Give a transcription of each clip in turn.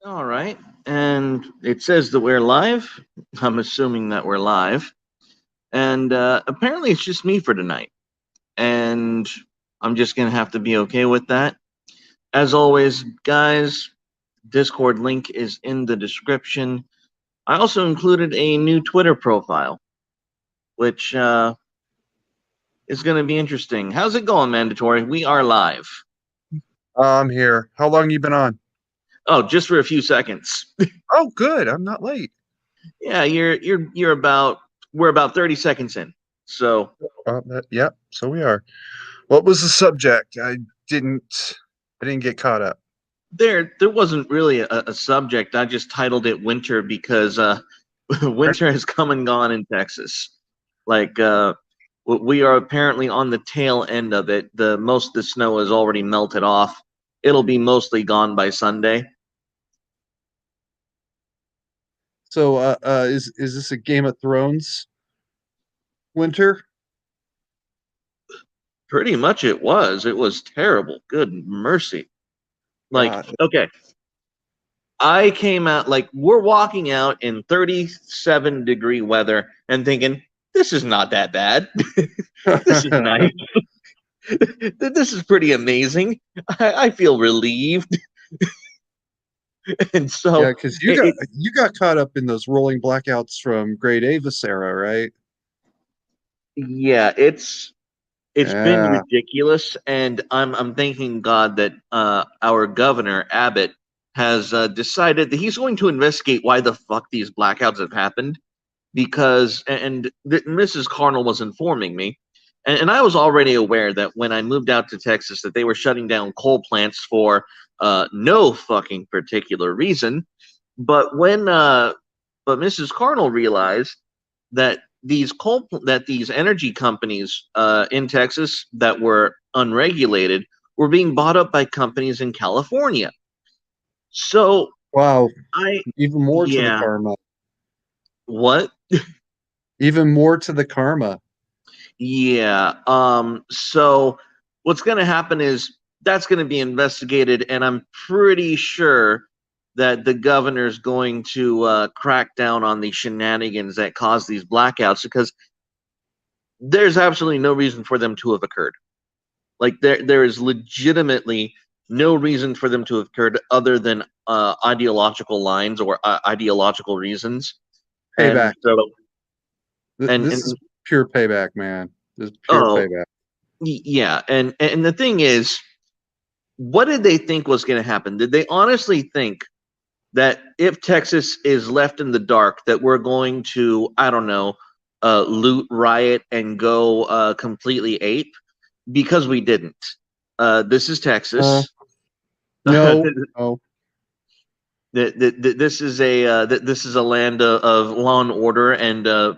All right. And it says that we're live. I'm assuming that we're live. And apparently it's just me for tonight. And I'm just going to have to be okay with that. As always, guys, Discord link is in the description. I also included a new Twitter profile, which is going to be interesting. How's it going, Mandatory? We are live. I'm here. How long you been on? Oh, just for a few seconds. Oh, good. I'm not late. Yeah, you're about we're about 30 seconds in. So Yep. So we are. What was the subject? Didn't. I didn't get caught up. there wasn't really a subject. I just titled it winter because winter has come and gone in Texas. Like we are apparently on the tail end of it. The most of the snow has already melted off. It'll be mostly gone by Sunday. So, is this a Game of Thrones winter? Pretty much it was. It was terrible. Good mercy. Like, God. okay, I came out like we're walking out in 37-degree weather and thinking, this is not that bad. This is nice. This is pretty amazing. I feel relieved. And Yeah, so, because it, you got caught up in those rolling blackouts from Great Avis era, right? yeah, it's been Yeah. ridiculous. And I'm thanking God that our governor, Abbott, has decided that he's going to investigate why the fuck these blackouts have happened. Because, and Mrs. Carnal was informing me, and I was already aware that when I moved out to Texas, that they were shutting down coal plants for no fucking particular reason. But but Mrs. Carnal realized that these energy companies in Texas that were unregulated were being bought up by companies in California. So Wow. I, Even more to the yeah, karma. what? Even more to the karma. Yeah. So what's going to happen is that's going to be investigated, and I'm pretty sure that the governor's going to crack down on the shenanigans that caused these blackouts because there's absolutely no reason for them to have occurred. Like there is legitimately no reason for them to have occurred other than ideological lines or ideological reasons. And Payback. so, This is and pure payback, man. This is pure oh payback. yeah, and the thing is, what did they think was going to happen? Did they honestly think that if Texas is left in the dark, that we're going to, I don't know, loot, riot, and go completely ape? Because we didn't. This is Uh, Texas. no, no. This is a land of law and order, and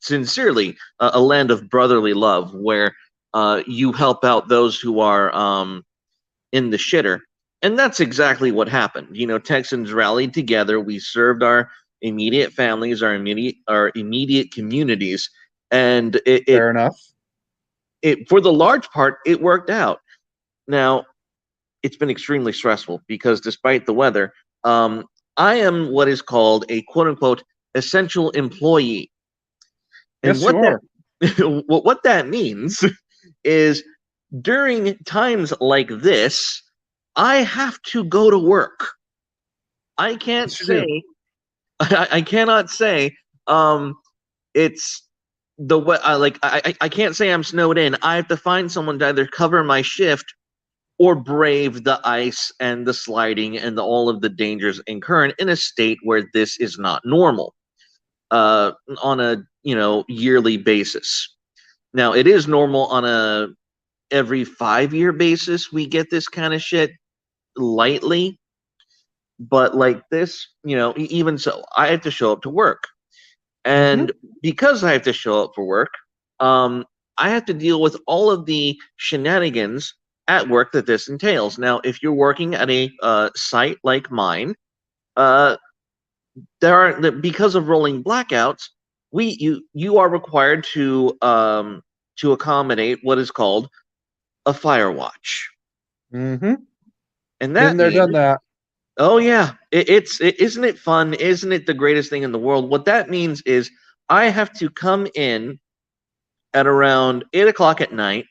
sincerely a land of brotherly love, where you help out those who are in the shitter. And that's exactly what happened. You know, Texans rallied together. We served our immediate families, our immediate communities, and Fair enough. it for the large part it worked out. Now it's been extremely stressful because despite the weather, I am what is called a quote unquote essential employee, and Yes, you are. what that means is during times like this, I have to go to work. I can't Yes, you do. say, I cannot say, um, it's the way, I can't say I'm snowed in. I have to find someone to either cover my shift or brave the ice and the sliding and all of the dangers incurred in a state where this is not normal on a yearly basis. Now it is normal on a every 5 year basis. We get this kind of shit lightly, but like this, even so, I have to show up to work, Hmm. and because I have to show up for work, um, I have to deal with all of the shenanigans at work that this entails. Now, if you're working at a site like mine, uh, there are because of rolling blackouts, you are required to accommodate what is called a fire watch, Hmm. and Been that there, means done that. Oh yeah, isn't it fun? Isn't it the greatest thing in the world? What that means is I have to come in at around 8 o'clock at night,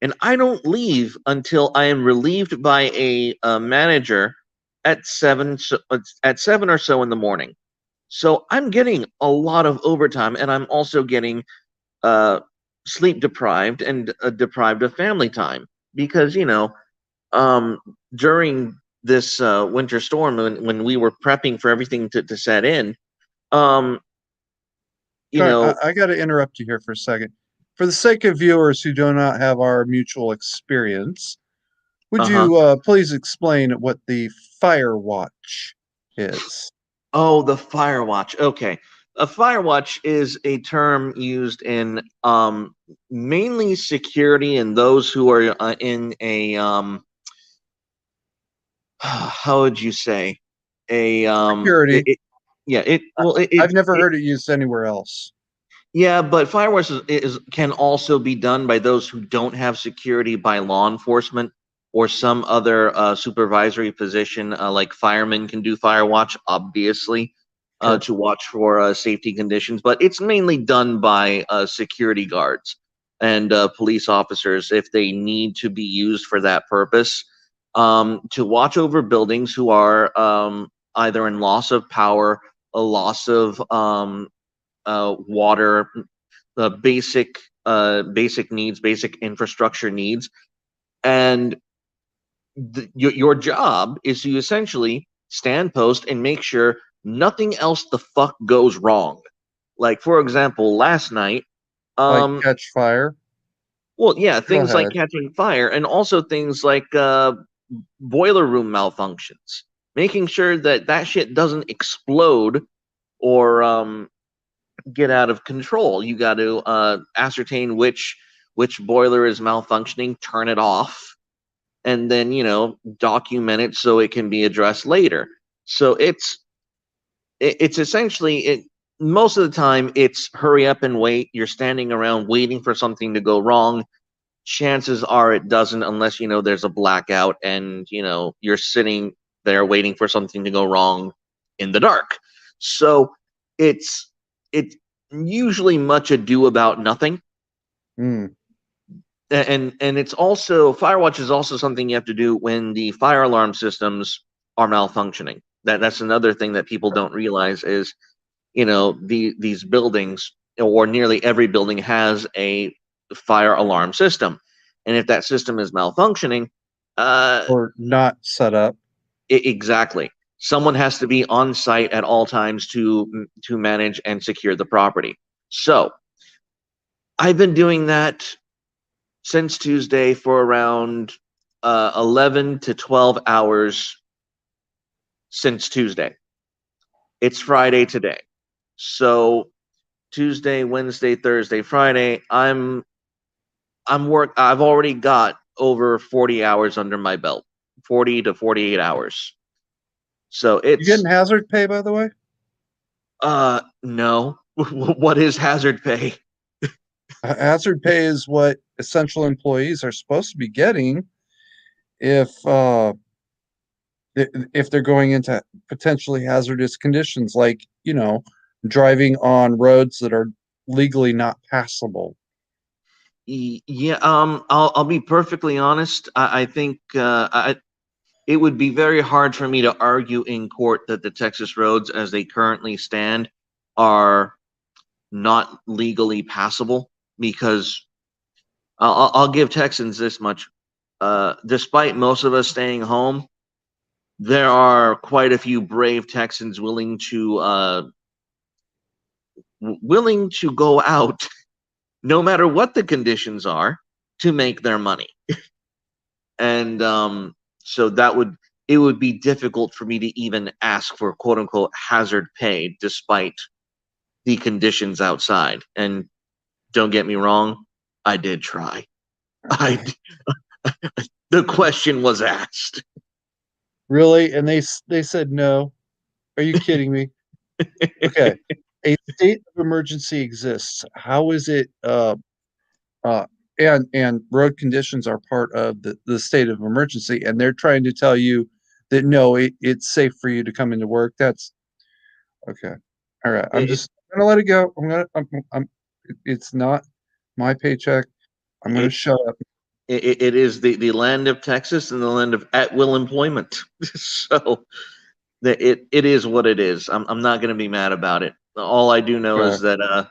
and I don't leave until I am relieved by a manager at 7, at 7 or so in the morning. So I'm getting a lot of overtime, and I'm also getting uh, sleep deprived and deprived of family time because um, during this winter storm when we were prepping for everything to set in, um, you know, I got to interrupt you here for a second. For the sake of viewers who do not have our mutual experience, would uh-huh. you please explain what the Fire Watch is? Oh, the Firewatch. Okay. A Firewatch is a term used in mainly security and those who are in a how would you say a Security. yeah it I, well I've never it heard it used anywhere else. yeah, but fireworks can also be done by those who don't have security by law enforcement or some other supervisory position, like firemen can do fire watch, obviously, Sure. to watch for safety conditions. But it's mainly done by security guards and police officers if they need to be used for that purpose, to watch over buildings who are either in loss of power, a loss of water, basic needs, basic infrastructure needs, and your job is to essentially stand post and make sure nothing else the fuck goes wrong. Like for example, last night, Like um, catch fire. well, yeah, Go things like ahead. catching fire, and also things like boiler room malfunctions, making sure that that shit doesn't explode or get out of control. You got to ascertain which boiler is malfunctioning, turn it off, and then document it so it can be addressed later. So it's essentially it. Most of the time, it's hurry up and wait. You're standing around waiting for something to go wrong. Chances are it doesn't, unless there's a blackout and you're sitting there waiting for something to go wrong in the dark. So it's it's usually much ado about nothing. Hmm. And it's also firewatch is also something you have to do when the fire alarm systems are malfunctioning. That's another thing that people don't realize is these buildings, or nearly every building, has a fire alarm system, and if that system is malfunctioning, uh Or not set up. exactly, someone has to be on site at all times to manage and secure the property. So I've been doing that since Tuesday for around 11 to 12 hours since Tuesday. It's Friday today. So Tuesday, Wednesday, Thursday, Friday, I've already got over 40 hours under my belt. 40 to 48 hours. So You getting it's hazard pay, by the way? no. What is hazard pay? Hazard pay is what essential employees are supposed to be getting if if they're going into potentially hazardous conditions, like driving on roads that are legally not passable. Yeah, I'll be perfectly honest. I think it would be very hard for me to argue in court that the Texas roads, as they currently stand, are not legally passable because I'll give Texans this much. Despite most of us staying home, there are quite a few brave Texans willing to go out, no matter what the conditions are, to make their money. And so it would be difficult for me to even ask for quote unquote hazard pay despite the conditions outside. And don't get me wrong, I did try. I The question was asked. Really? And they said no. Are you kidding me? Okay. A state of emergency exists. How is it uh and road conditions are part of the state of emergency, and they're trying to tell you that no, it's safe for you to come into work. That's okay. All right. I'm It, just gonna let it go. It's not my paycheck. I'm gonna it, shut up. it is the land of Texas and the land of at will employment. So it is what it is. I'm not going to be mad about it. All I do know Okay. is that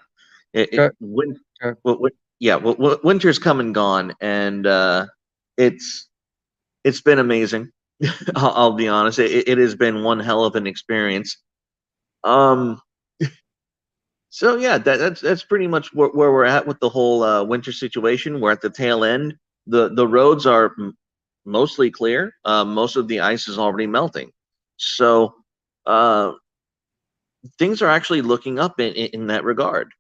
it Okay. win, Okay. yeah, winter's come and gone, and it's it's been amazing. I'll be honest. It has been one hell of an experience. Um, so yeah, that's pretty much where we're at with the whole winter situation. We're at the tail end. The roads are mostly clear. Most of the ice is already melting. So uh, things are actually looking up in that regard.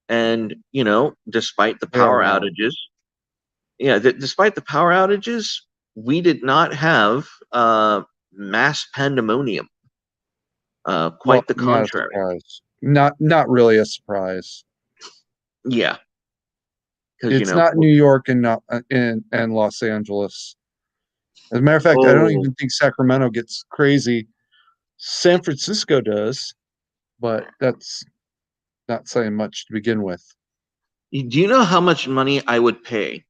And despite the They are power now. outages, yeah, despite the power outages, we did not have mass pandemonium. Well, Quite the not a contrary. surprise. Not really a surprise. Yeah, because It's not New York and not in Los Angeles. As a matter of fact, I don't oh, even think Sacramento gets crazy. San Francisco does, but that's not saying much to begin with. do you know how much money I would pay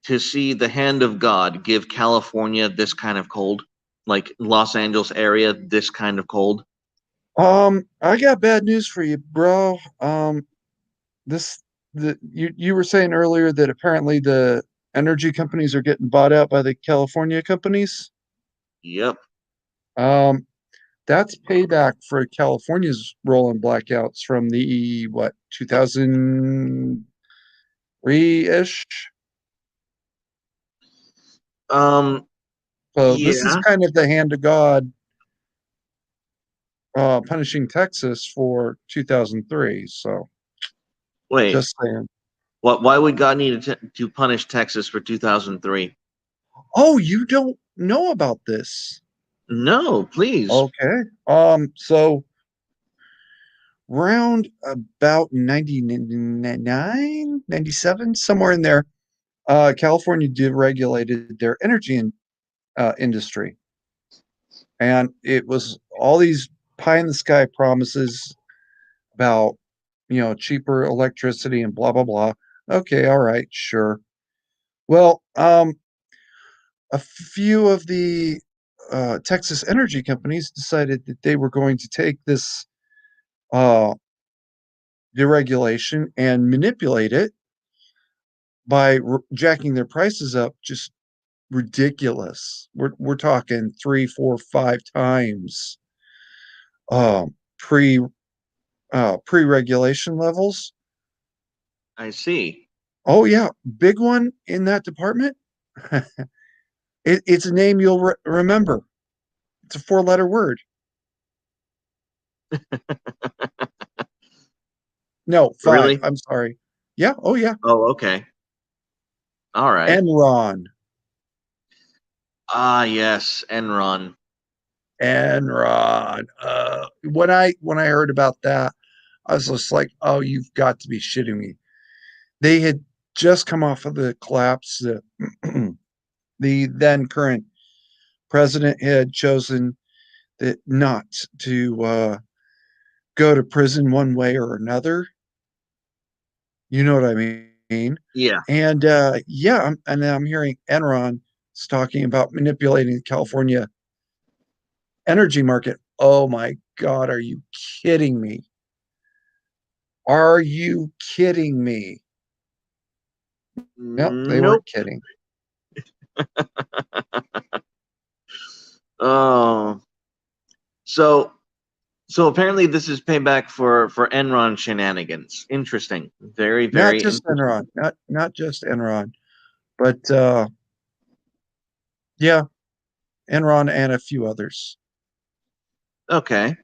to see the hand of God give California this kind of cold, like Los Angeles area this kind of cold? I got bad news for you, bro. This you were saying earlier that apparently the energy companies are getting bought out by the California companies. Yep. Um, that's payback for California's rolling blackouts from the what 2003 ish. So this is Yeah. kind of the hand of God punishing Texas for 2003. So Wait. just saying. What? Why would God need to punish Texas for 2003? Oh, you don't know about this? No, please. Okay. So round about 99, 97, somewhere in there, California deregulated their energy industry. And it was all these pie in the sky promises about, cheaper electricity and blah, blah, blah. Okay, all right, sure. Well, a few of the Texas energy companies decided that they were going to take this uh, deregulation and manipulate it by jacking their prices up just ridiculous. We're talking three, four, five times pre pre regulation levels. I see. Oh yeah, big one in that department. It's a name you'll remember. It's a four-letter word. No, five. Really? I'm sorry. Yeah. Oh yeah. Oh, okay. All right. Enron. Ah, yes, Enron. Enron. When I heard about that, I was just like, oh, you've got to be shitting me. They had just come off of the collapse. The then current president had chosen that not to go to prison one way or another. You know what I mean? Yeah. And yeah, and I'm hearing Enron is talking about manipulating the California energy market. Oh my God, are you kidding me? Are you kidding me? No, they Nope. weren't kidding. Oh, so apparently this is payback for Enron shenanigans. Interesting. Very, Not very just interesting. Enron, not just Enron, but yeah, Enron and a few others. Okay.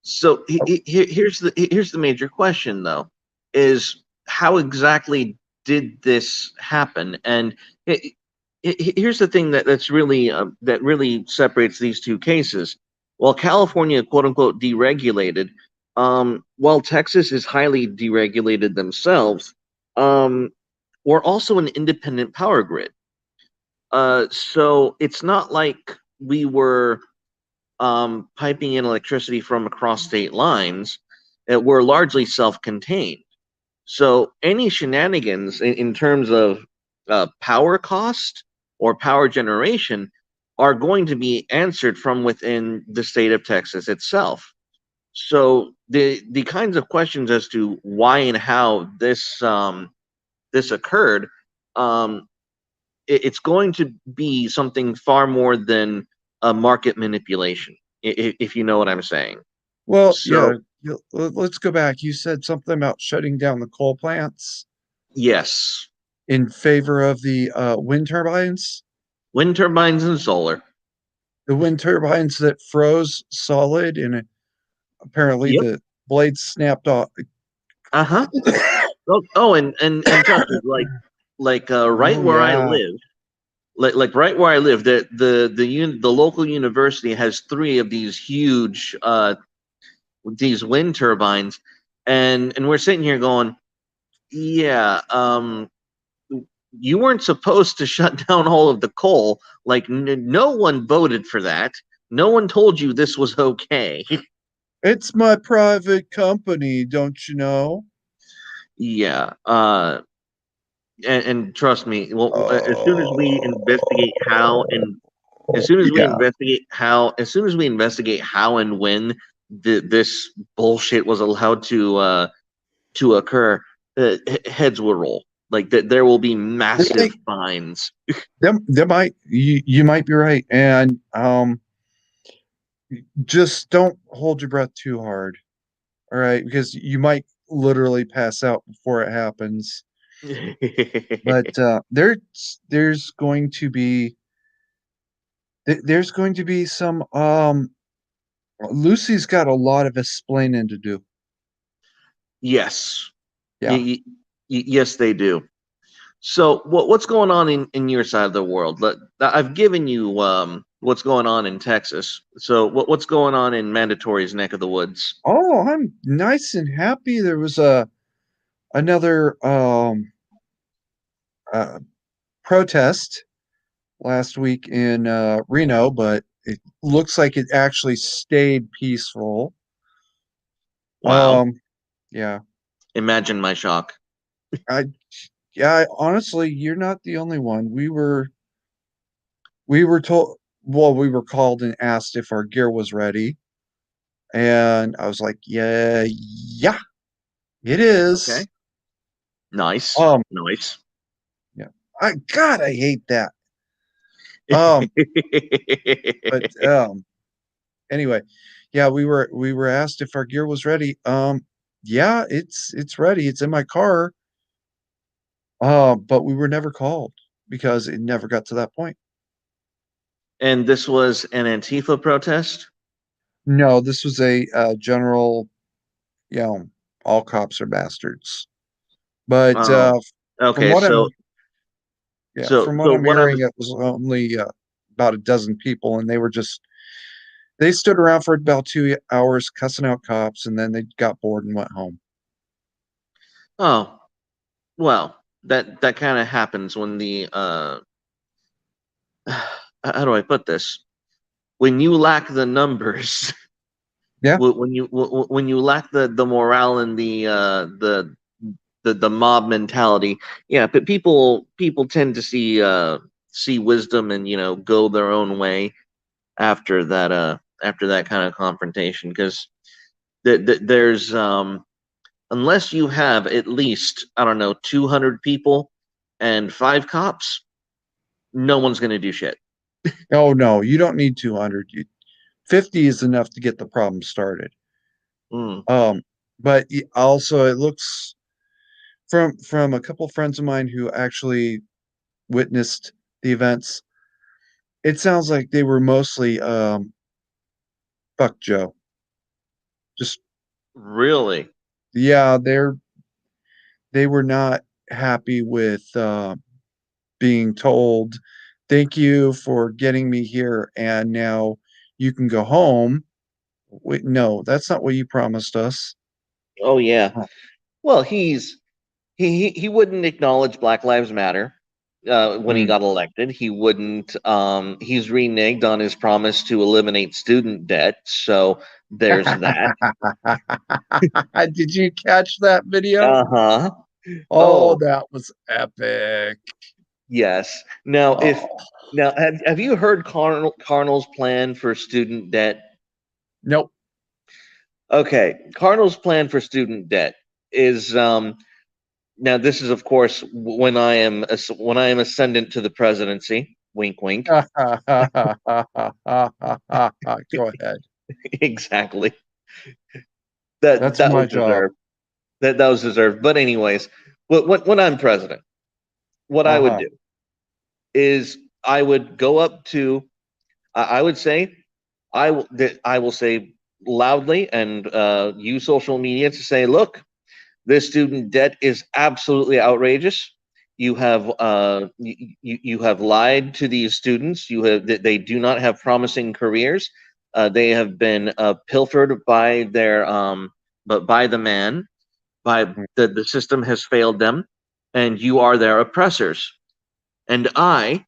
So here's the major question though, is how exactly did this happen? And here's the thing that really separates these two cases. While California quote unquote deregulated, while Texas is highly deregulated themselves, um, we're also an independent power grid. So it's not like we were piping in electricity from across state lines that were largely self-contained. So any shenanigans in terms of power cost or power generation are going to be answered from within the state of Texas itself. So the kinds of questions as to why and how this occurred, um, it's going to be something far more than a market manipulation, if you know what I'm saying. Well, yeah. So Let's go back. You said something about shutting down the coal plants yes, in favor of the wind turbines. wind turbines and solar. The wind turbines that froze solid, and apparently Yep. the blades snapped off. Uh-huh. Oh, and trust me, right Oh where I yeah, live, right where I live, the local university has three of these huge these wind turbines, and we're sitting here going, yeah, you weren't supposed to shut down all of the coal. Like no one voted for that. No one told you this was okay. it's my private company, don't you know? Yeah. And trust me, well, as soon as we investigate how Oh, and as soon as we yeah. investigate how, as soon as we investigate how and when this bullshit was allowed to occur, heads will roll. Like that, there will be massive They, fines. there might you might be right, and just don't hold your breath too hard. All right, because you might literally pass out before it happens. But there's going to be there's going to be some Lucy's got a lot of explaining to do. Yes, Yeah. yes, they do. So, what's going on in your side of the world? I've given you what's going on in Texas. So, what's going on in Mandatory's neck of the woods? Oh, I'm nice and happy. There was a another uh, protest last week in Reno, but it looks like it actually stayed peaceful. Wow, Um, yeah, imagine my shock. I yeah, honestly, you're not the only one. We were told, well, we were called and asked if our gear was ready, and I was like, yeah, yeah, it is. Okay, nice, Um, nice. yeah, God, I hate that. Um, but anyway, yeah, we were asked if our gear was ready. Yeah, it's ready. It's in my car. But we were never called because it never got to that point. And this was an Antifa protest? No, this was a general, you know, all cops are bastards. But Oh, from okay. what I'm, So, yeah, so, from what so I'm what hearing, I'm it was only about a dozen people, and they stood around for about 2 hours cussing out cops, and then they got bored and went home. oh, well, that kind of happens when the how do I put this? When you lack the numbers, Yeah. when you lack the morale and the mob mentality, yeah, but people tend to see wisdom and go their own way after that kind of confrontation because there's unless you have at least, I don't know, 200 people and five cops, no one's going to do shit. Oh no, you don't need 200. 50 is enough to get the problem started. Mm, Um, but also it looks from a couple friends of mine who actually witnessed the events, it sounds like they were mostly fuck Joe. Just really? yeah, they were not happy with being told, "Thank you for getting me here, and now you can go home." Wait, no, that's not what you promised us. Oh yeah. Oh, Well, he wouldn't acknowledge Black Lives Matter. when he Mm. got elected. He wouldn't. He's reneged on his promise to eliminate student debt. So there's that. Did you catch that video? Uh huh. Oh, Oh that was epic. yes. Now, if Oh, now have you heard Carnal's plan for student debt? nope. Okay, Carnal's plan for student debt is now this is of course when I am ascendant to the presidency. Wink, wink. Go ahead. Exactly. That That's that my was job. deserved. That was deserved. But anyways, when I'm president, what I would Uh-huh. do is I would go up to I would say I will say loudly and use social media to say, look, this student debt is absolutely outrageous. You have lied to these students. You have they do not have promising careers. They have been pilfered by their but by the man. By the system has failed them, and you are their oppressors. And I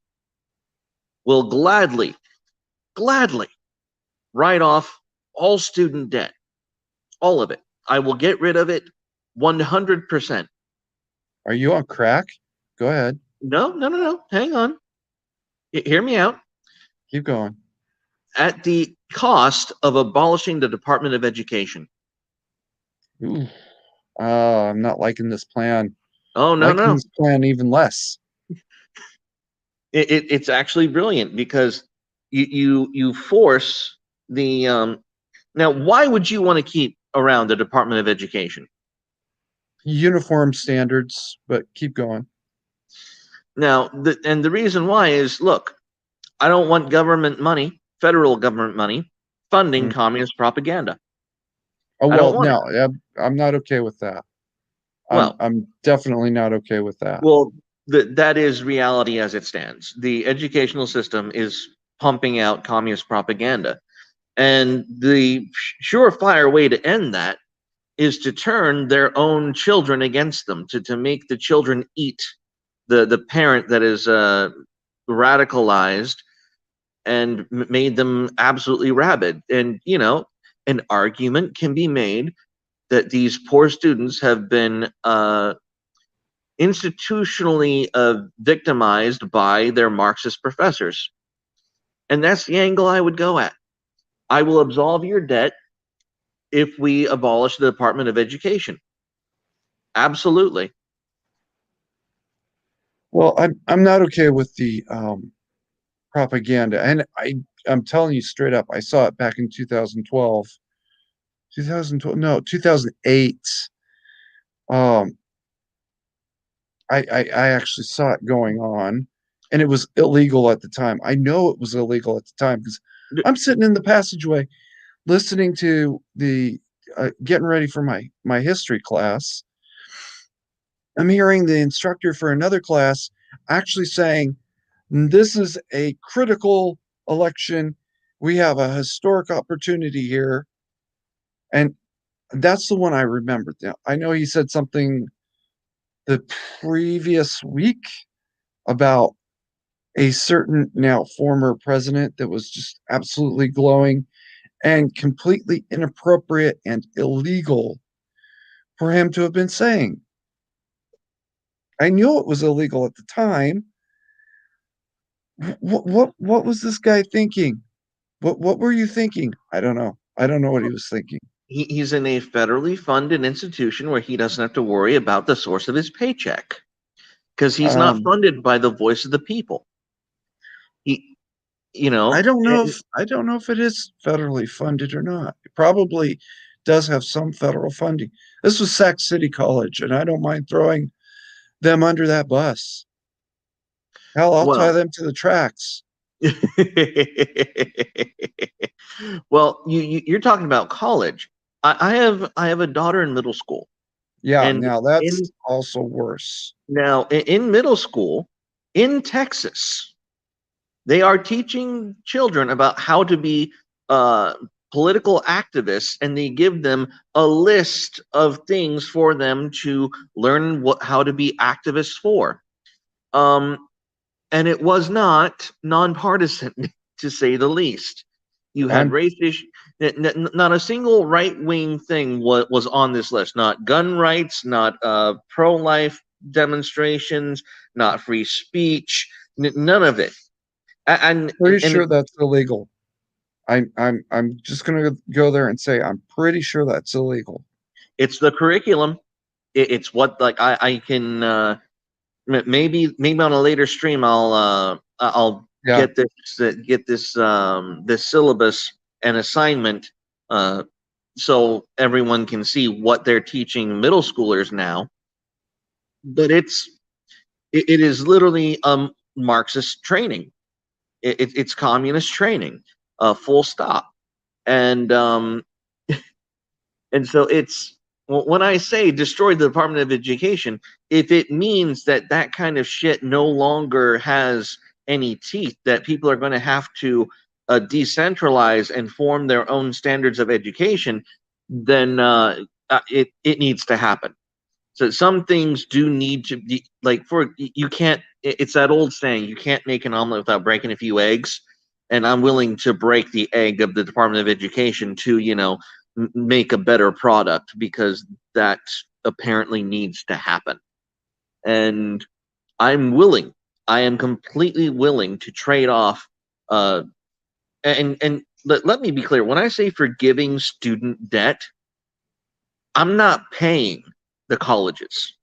will gladly write off all student debt, all of it. I will get rid of it 100%. Are you on crack? Go ahead. No, no, no, no. Hang on. Hear me out. Keep going. At the cost of abolishing the Department of Education. Ooh. I'm not liking this plan. Oh no, Liking no. this plan even less. It's actually brilliant because you force the now. Why would you want to keep around the Department of Education? Uniform standards, but keep going. Now, the reason why is look, I don't want government money, federal government money, funding Mm. communist propaganda. Oh I don't well, want it. no, I'm not okay with that. I'm Well, I'm definitely not okay with that. well, that is reality as it stands. The educational system is pumping out communist propaganda. And the surefire way to end that is to turn their own children against them, to make the children eat the parent that is radicalized and made them absolutely rabid. And, an argument can be made that these poor students have been institutionally victimized by their Marxist professors. And that's the angle I would go at. I will absolve your debt if we abolish the Department of Education. Absolutely. Well, I'm not okay with the propaganda, and I'm telling you straight up, I saw it back in 2012, 2012, no, 2008. Um, I actually saw it going on, and it was illegal at the time. I know it was illegal at the time because I'm sitting in the passageway listening to the getting ready for my history class. I'm hearing the instructor for another class actually saying, this is a critical election. We have a historic opportunity here. And that's the one I remembered. Now, I know he said something the previous week about a certain now former president that was just absolutely glowing and completely inappropriate and illegal for him to have been saying. I knew it was illegal at the time. What was this guy thinking? What were you thinking? I don't know. I don't know what he was thinking. He's in a federally funded institution where he doesn't have to worry about the source of his paycheck because he's not Um, funded by the voice of the people. He, you I know, don't know and, if I don't know if it is federally funded or not. It probably does have some federal funding. This was Sac City College, and I don't mind throwing them under that bus. Hell, I'll tie well, them to the tracks. well, you're talking about college. I have a daughter in middle school, Yeah, and now that's in also worse. now in middle school in Texas, they are teaching children about how to be uh, political activists, and they give them a list of things for them to learn how to be activists for. Um, and it was not nonpartisan, to say the least. You had I'm race issues. Not a single right wing thing was on this list. Not gun rights, not pro life demonstrations, not free speech, none of it. pretty And sure that's illegal. I'm just gonna go there and say I'm pretty sure that's illegal. it's the curriculum. It's what, like, I can maybe on a later stream I'll Yeah. get this syllabus and assignment, uh, so everyone can see what they're teaching middle schoolers now. But it is literally Marxist training. It's communist training, full stop. And so it's, when I say destroy the Department of Education, if it means that that kind of shit no longer has any teeth, that people are going to have to decentralize and form their own standards of education, then it needs to happen. So some things do need to be, like, for you can't. It's that old saying: you can't make an omelet without breaking a few eggs. And I'm willing to break the egg of the Department of Education to, make a better product, because that apparently needs to happen. And I'm willing. I am completely willing to trade off. Uh, and let me be clear: when I say forgiving student debt, I'm not paying the colleges.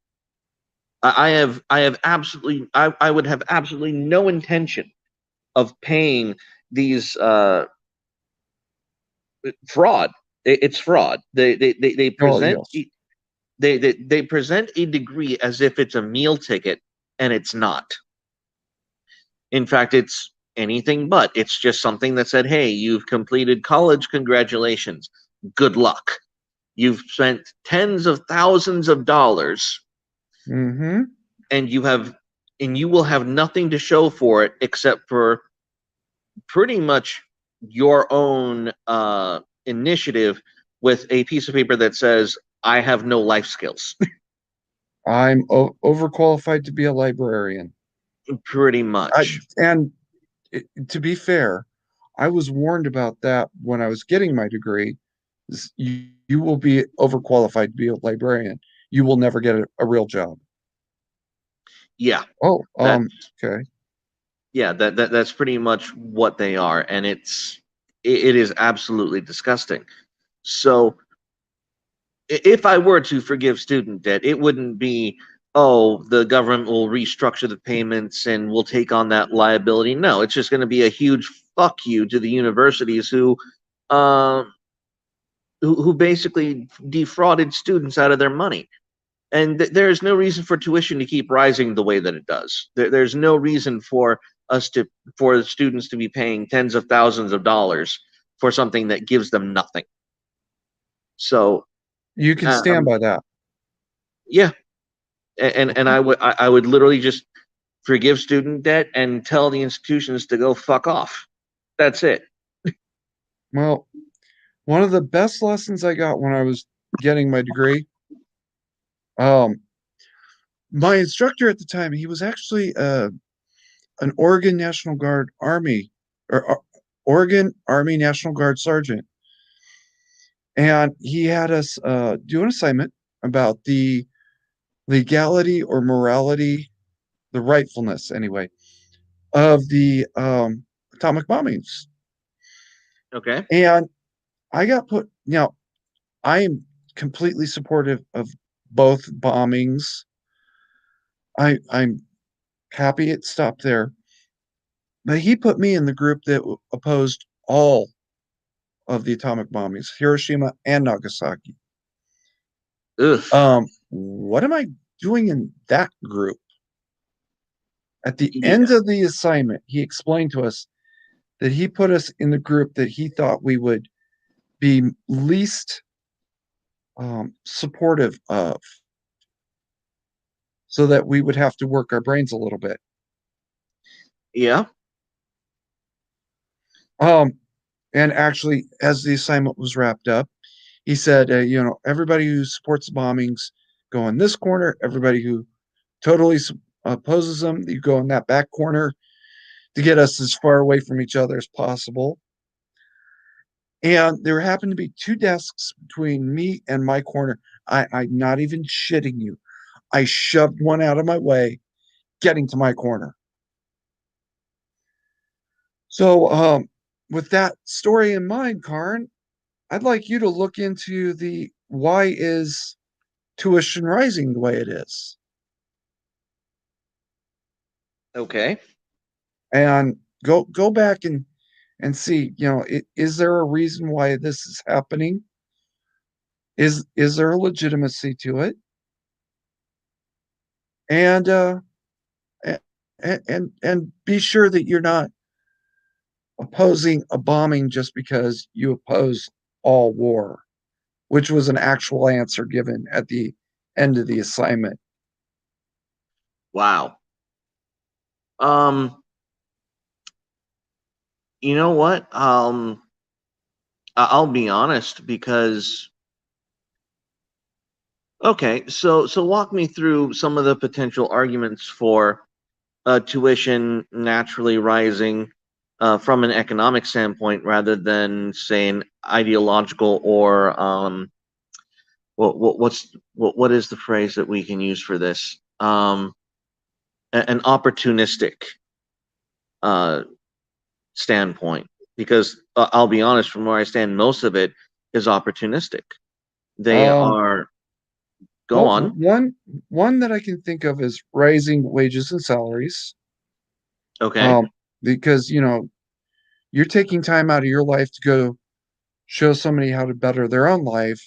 I would have absolutely no intention of paying these fraud. It's fraud. They Oh present yes. they present a degree as if it's a meal ticket, and it's not. In fact, it's anything but. It's just something that said, "Hey, you've completed college. Congratulations. Good luck. You've spent tens of thousands of dollars, Mm-hmm. and you will have nothing to show for it except for pretty much your own initiative, with a piece of paper that says, I have no life skills." I'm overqualified to be a librarian. Pretty much. And to be fair, I was warned about that when I was getting my degree. You will be overqualified to be a librarian. You will never get a real job. Yeah, Oh, that okay. that's pretty much what they are, and it is absolutely disgusting. So if I were to forgive student debt, it wouldn't be, oh, the government will restructure the payments and we'll take on that liability. No, it's just going to be a huge fuck you to the universities uh, who basically defrauded students out of their money. And there's no reason for tuition to keep rising the way that it does. There's no reason us to for students to be paying tens of thousands of dollars for something that gives them nothing. So You can stand by that. yeah, and I would literally just forgive student debt and tell the institutions to go fuck off. That's it. Well, one of the best lessons I got when I was getting my degree, um, my instructor at the time, he was actually an Oregon National Guard Army or Oregon Army National Guard sergeant, and he had us do an assignment about the legality or morality, the rightfulness anyway, of the atomic bombings. Okay. And I got put now. I am completely supportive of both bombings. I'm happy it stopped there, but he put me in the group that opposed all of the atomic bombings, Hiroshima and Nagasaki. Ugh. What am I doing in that group? At the end Yeah. of the assignment, he explained to us that he put us in the group that he thought we would be least supportive of, so that we would have to work our brains a little bit. Yeah. Um, and actually, as the assignment was wrapped up, he said, everybody who supports the bombings go in this corner. Everybody who totally opposes them. You go in that back corner to get us as far away from each other as possible. And there happened to be two desks between me and my corner. I'm not even shitting you. I shoved one out of my way, getting to my corner. So, with that story in mind, Karn, I'd like you to look into the why is tuition rising the way it is, Okay. and go back and see. Is there a reason why this is happening? Is there a legitimacy to it? And and be sure that you're not opposing a bombing just because you oppose all war, which was an actual answer given at the end of the assignment. Wow. Um, you know what? I'll be honest because okay, so walk me through some of the potential arguments for tuition naturally rising from an economic standpoint rather than say an ideological or what is the phrase that we can use for this? An opportunistic uh, standpoint. Because I'll be honest, from where I stand, most of it is opportunistic. They Um, are go well, on. one that I can think of is raising wages and salaries. Okay. Um, because you're taking time out of your life to go show somebody how to better their own life,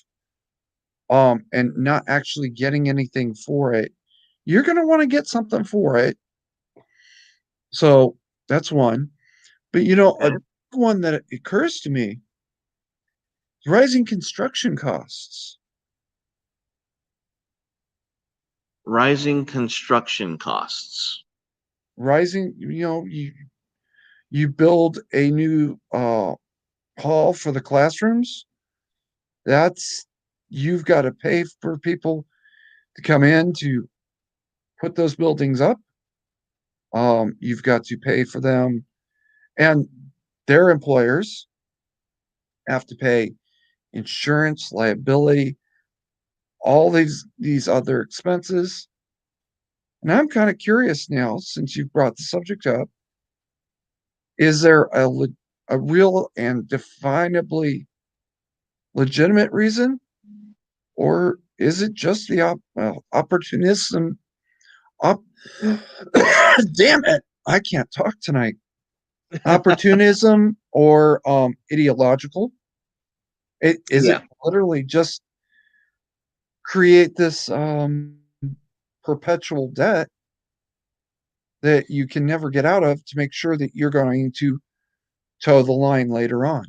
and not actually getting anything for it. You're gonna want to get something for it. So that's one. But a Okay. one that occurs to me is rising construction costs. Rising construction costs. Rising, you build a new hall for the classrooms. That's You've got to pay for people to come in to put those buildings up. You've got to pay for them, and their employers have to pay insurance, liability, all these other expenses. And I'm kind of curious now, since you've brought the subject up, is there a real and definably legitimate reason, or is it just the opportunism? Op- Damn it, I can't talk tonight. Opportunism or ideological? Is it Yeah. literally just create this perpetual debt that you can never get out of to make sure that you're going to toe the line later on?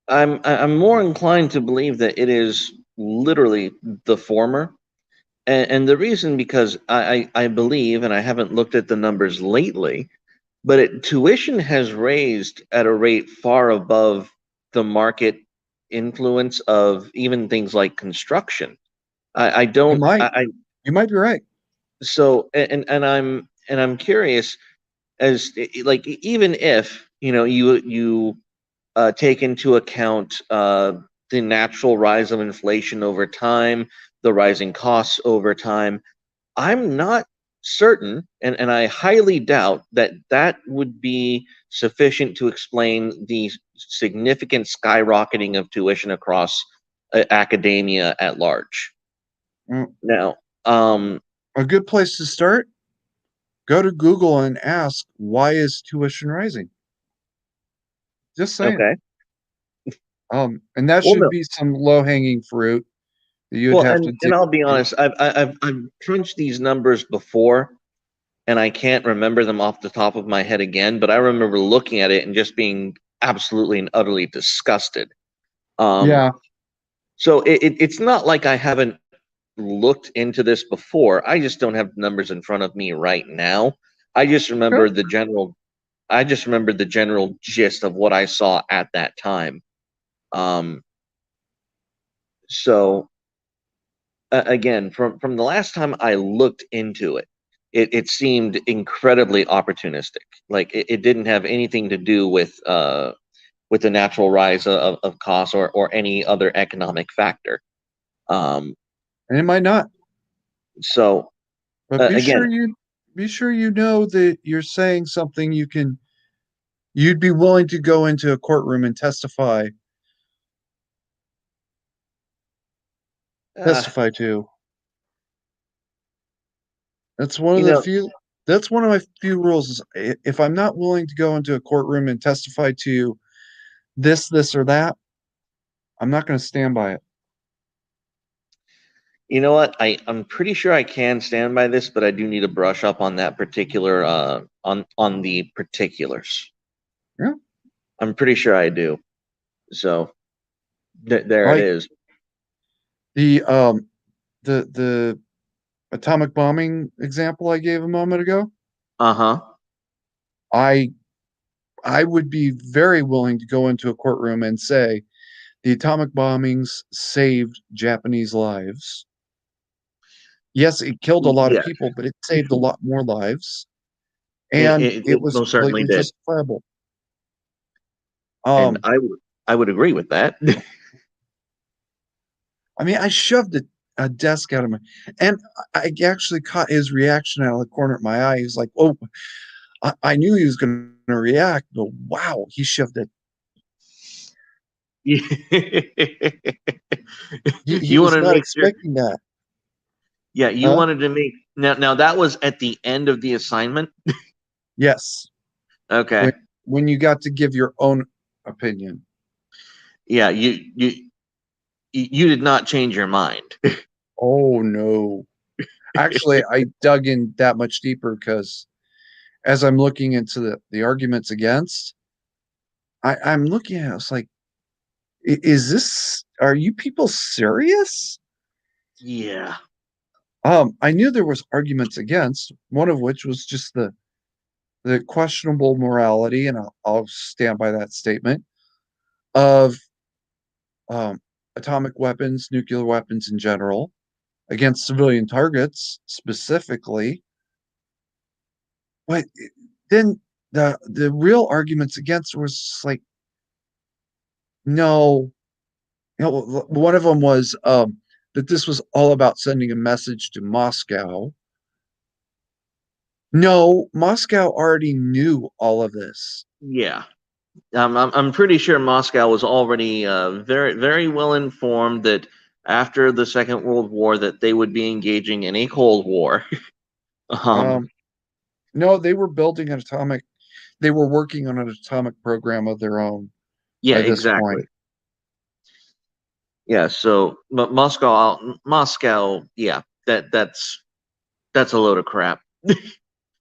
I'm more inclined to believe that it is literally the former. And the reason because I believe, and I haven't looked at the numbers lately, but tuition has raised at a rate far above the market influence of even things like construction. I You don't might, you might be right. so and I'm curious as like even if you take into account the natural rise of inflation over time, the rising costs over time. I'm not certain, and I highly doubt that that would be sufficient to explain the significant skyrocketing of tuition across academia at large. Mm, Now, um, A good place to start, go to Google and ask, why is tuition rising? Just saying. okay. And that Well, should no. be some low hanging fruit that you'd Well, have to and dig I'll be into. honest. I've crunched these numbers before, and I can't remember them off the top of my head again. But I remember looking at it and just being absolutely and utterly disgusted. Um, Yeah. so it's not like I haven't looked into this before. I just don't have the numbers in front of me right now. I just Okay. remember the general. I just remember the general gist of what I saw at that time. Um, so again, from the last time I looked into it. it seemed incredibly opportunistic. Like it didn't have anything to do with the natural rise of costs or any other economic factor. Um, And it might not, so but again, be sure you know that you're saying something you'd be willing to go into a courtroom and uh, testify to. That's one of you the know, few that's one of my few rules is if I'm not willing to go into a courtroom and testify to this or that, I'm not going to stand by it. you know what? I'm pretty sure I can stand by this, but I do need to brush up on that particular on the particulars. Yeah. I'm pretty sure I do. So there it Like is. the the atomic bombing example I gave a moment ago, Uh-huh. I I would be very willing to go into a courtroom and say the atomic bombings saved Japanese lives. Yes, it killed a lot of Yeah, people, but it saved a lot more lives, it, and it, it it was most certainly completely did. justifiable. And Um, I would agree with that. I mean, I shoved a desk out of my, and I actually caught his reaction out of the corner of my eye. He was like, "Oh, I knew he was going to react, but wow, he shoved it. You He was wanted to not make sure. expecting that, Yeah, you huh? wanted to make now that was at the end of the assignment. Yes, Okay. when you got to give your own opinion. Yeah, you did not change your mind. Oh no, actually, I dug in that much deeper because as I'm looking into the arguments against, I'm looking at it, it's like, is this? Are you people serious? Yeah. I knew there was arguments against, one of which was just the questionable morality, and I'll stand by that statement of um, atomic weapons, nuclear weapons in general, against civilian targets specifically. But then the real arguments against was like, no, one of them was that this was all about sending a message to Moscow. No, Moscow already knew all of this. Yeah. I'm pretty sure Moscow was already very very well informed that after the Second World War that they would be engaging in a Cold War. um, Um, no, they were building an atomic. They were working on an atomic program of their own yeah, by this exactly. point. Yeah, so Moscow, yeah, that's a load of crap.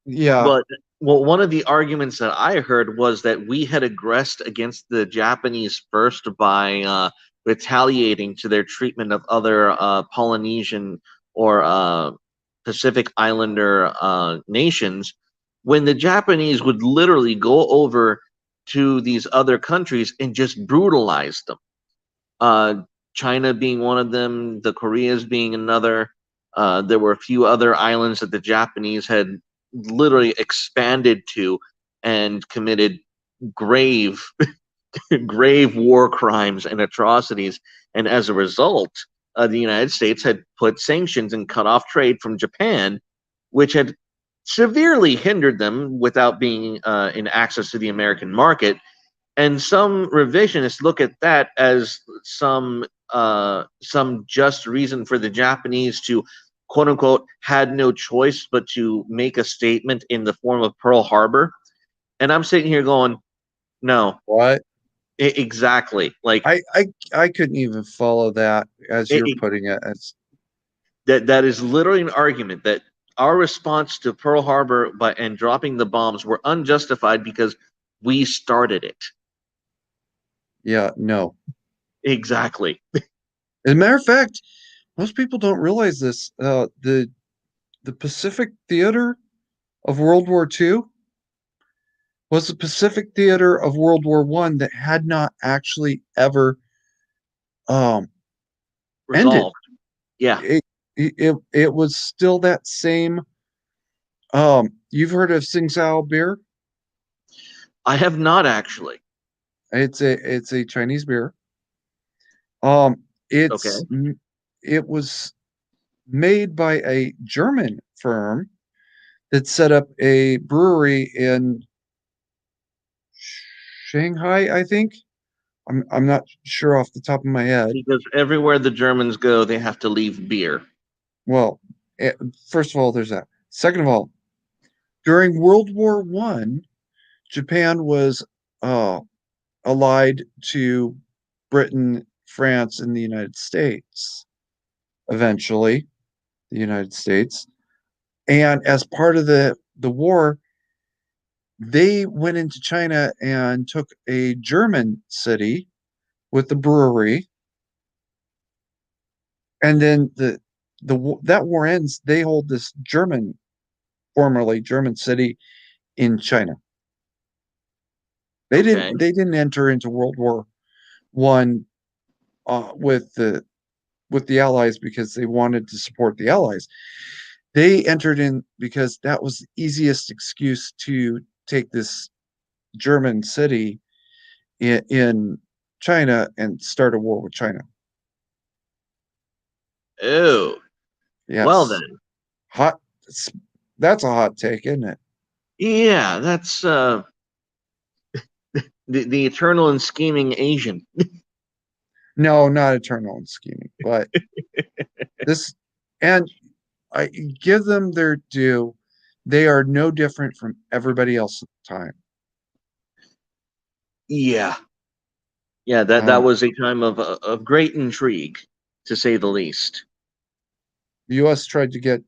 Yeah, But well, one of the arguments that I heard was that we had aggressed against the Japanese first by retaliating to their treatment of other Polynesian or Pacific Islander nations, when the Japanese would literally go over to these other countries and just brutalize them. uh, China being one of them, the Koreas being another. There were a few other islands that the Japanese had literally expanded to and committed grave, grave war crimes and atrocities. And as a result, the United States had put sanctions and cut off trade from Japan, which had severely hindered them without being in access to the American market. And some revisionists look at that as some just reason for the Japanese to quote unquote had no choice but to make a statement in the form of Pearl Harbor. And I'm sitting here going, no, what? exactly. Like I couldn't even follow that as it, you're it, putting it. It's that is literally an argument that our response to Pearl Harbor and dropping the bombs were unjustified because we started it. yeah, no. Exactly. As a matter of fact, most people don't realize this. The Pacific Theater of World War II was the Pacific Theater of World War One that had not actually ever um, ended. Resolved. Yeah. It, it was still that same You've heard of Sing Sao beer? I have not actually. It's a Chinese beer. Um, Okay. it was made by a German firm that set up a brewery in Shanghai, I think. I'm not sure off the top of my head. Because everywhere the Germans go, they have to leave beer. Well, eh, first of all, there's that. Second of all, during World War One, Japan was uh, allied to Britain, France, and the United States. Eventually, the United States, and as part of the war, they went into China and took a German city with the brewery, and then that war ends. They hold this formerly German city in China. Okay. They didn't enter into World War One with the Allies because they wanted to support the Allies. They entered in because that was the easiest excuse to take this German city in China and start a war with China. Oh, well Yes, then. hot. That's a hot take, isn't it? Yeah, that's the eternal and scheming Asian. No, not eternal and scheming, but this, and I give them their due. They are no different from everybody else at the time. Yeah. Yeah, that Um, was a time of great intrigue, to say the least. the U.S. tried to get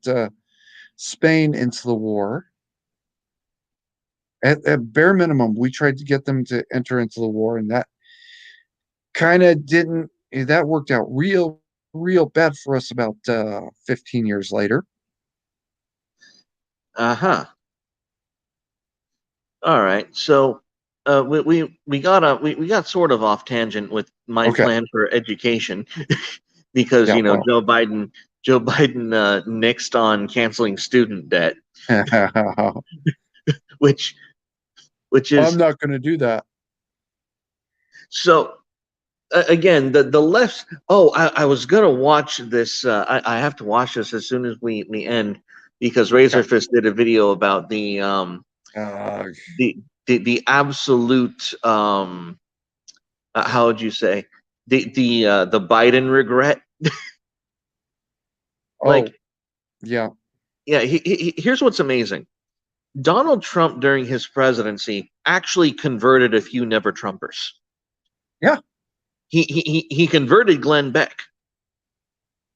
Spain into the war. At bare minimum, we tried to get them to enter into the war, and that kind of didn't. That worked out real bad for us about 15 years later. Uh-huh. All right. So we got sort of off tangent with my Okay, plan for education because yeah, well, Joe Biden nixed on canceling student debt, I'm which is not going to do that. so again the left. Oh, I was gonna watch this. I have to watch this as soon as we end because Okay. Razorfist did a video about Uh, the the absolute how would you say the Biden regret. oh, Like, yeah, yeah, here's what's amazing. Donald Trump during his presidency actually converted a few never Trumpers. yeah. He converted Glenn Beck,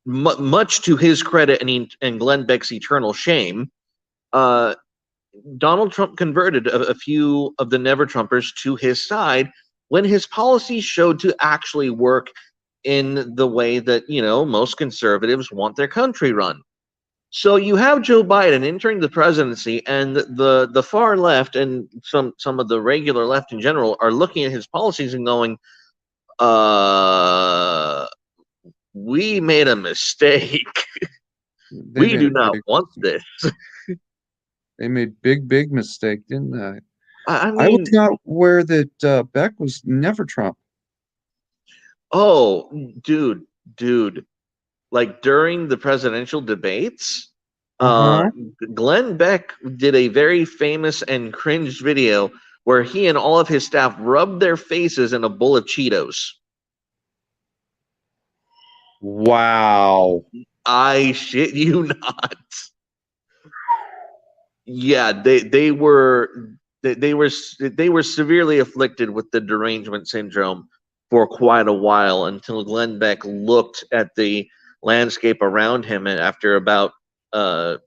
much to his credit and Glenn Beck's eternal shame. Uh, Donald Trump converted a few of the never Trumpers to his side when his policies showed to actually work in the way that most conservatives want their country run. So you have Joe Biden entering the presidency, and the far left and some of the regular left in general are looking at his policies and going, "Uh, we made a mistake. They We made do a not big, want this." they made big mistake, didn't they? I I was mean, not aware that Beck was never Trump. oh, dude, dude, like during the presidential debates, uh, Uh-huh. Glenn Beck did a very famous and cringe video where he and all of his staff rubbed their faces in a bowl of Cheetos. Wow. I shit you not. Yeah, they were severely afflicted with the derangement syndrome for quite a while until Glenn Beck looked at the landscape around him and after about uh,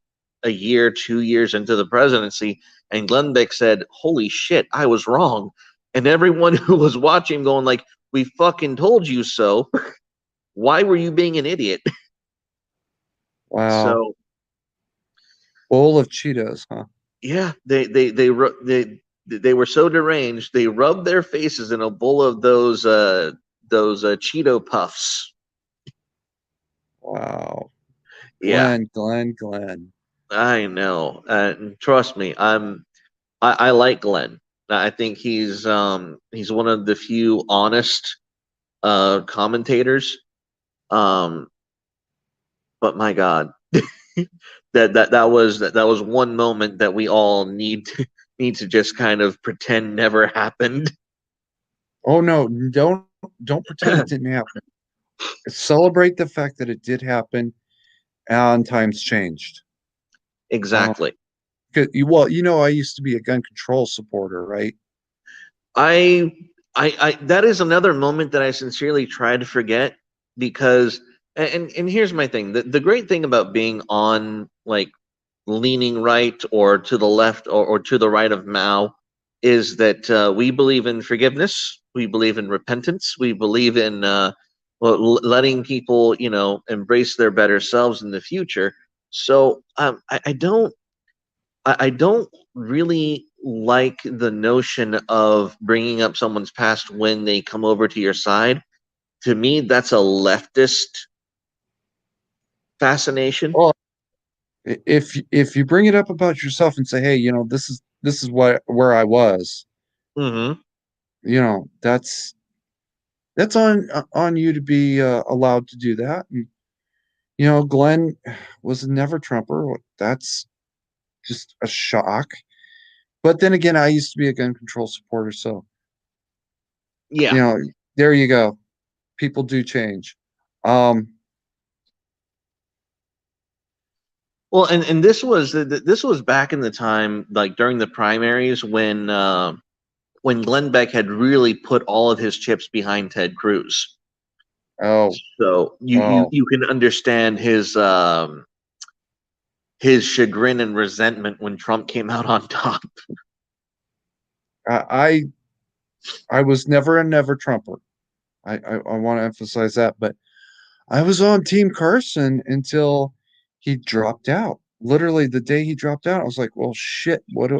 a year, 2 years into the presidency, and Glenn Beck said, "Holy shit, I was wrong," and everyone who was watching going like, "We fucking told you so. Why were you being an idiot?" Wow. So Bowl of Cheetos, huh? yeah, they were so deranged they rubbed their faces in a bowl of those Cheeto puffs. Wow. Yeah, Glenn. I know. Trust me, I like Glenn. I think he's one of the few honest commentators. Um, but my God, that was one moment that we all need to just kind of pretend never happened. Oh no, don't pretend it didn't happen. Celebrate the fact that it did happen and times changed. Um, Exactly. 'Well, I used to be a gun control supporter, right? I, I that is another moment that I sincerely try to forget because, and here's my thing. The great thing about being on like leaning right or to the left or to the right of Mao is that we believe in forgiveness, we believe in repentance, we believe in well, letting people, embrace their better selves in the future. So I don't really like the notion of bringing up someone's past when they come over to your side. To me, that's a leftist fascination. Well, if you bring it up about yourself and say, "Hey, this is what where I was," Hmm. that's on you to be allowed to do that. And, Glenn was a never Trumper. That's just a shock. But then again, I used to be a gun control supporter, so you Yeah. know, there you go. People do change. Um, Well, and this was back in the time, like during the primaries, when Glenn Beck had really put all of his chips behind Ted Cruz. oh, So oh, you can understand his chagrin and resentment when Trump came out on top. I I was never a never Trumper. I want to emphasize that, but I was on Team Carson until he dropped out. Literally, the day he dropped out, I was like, "Well, shit, what?"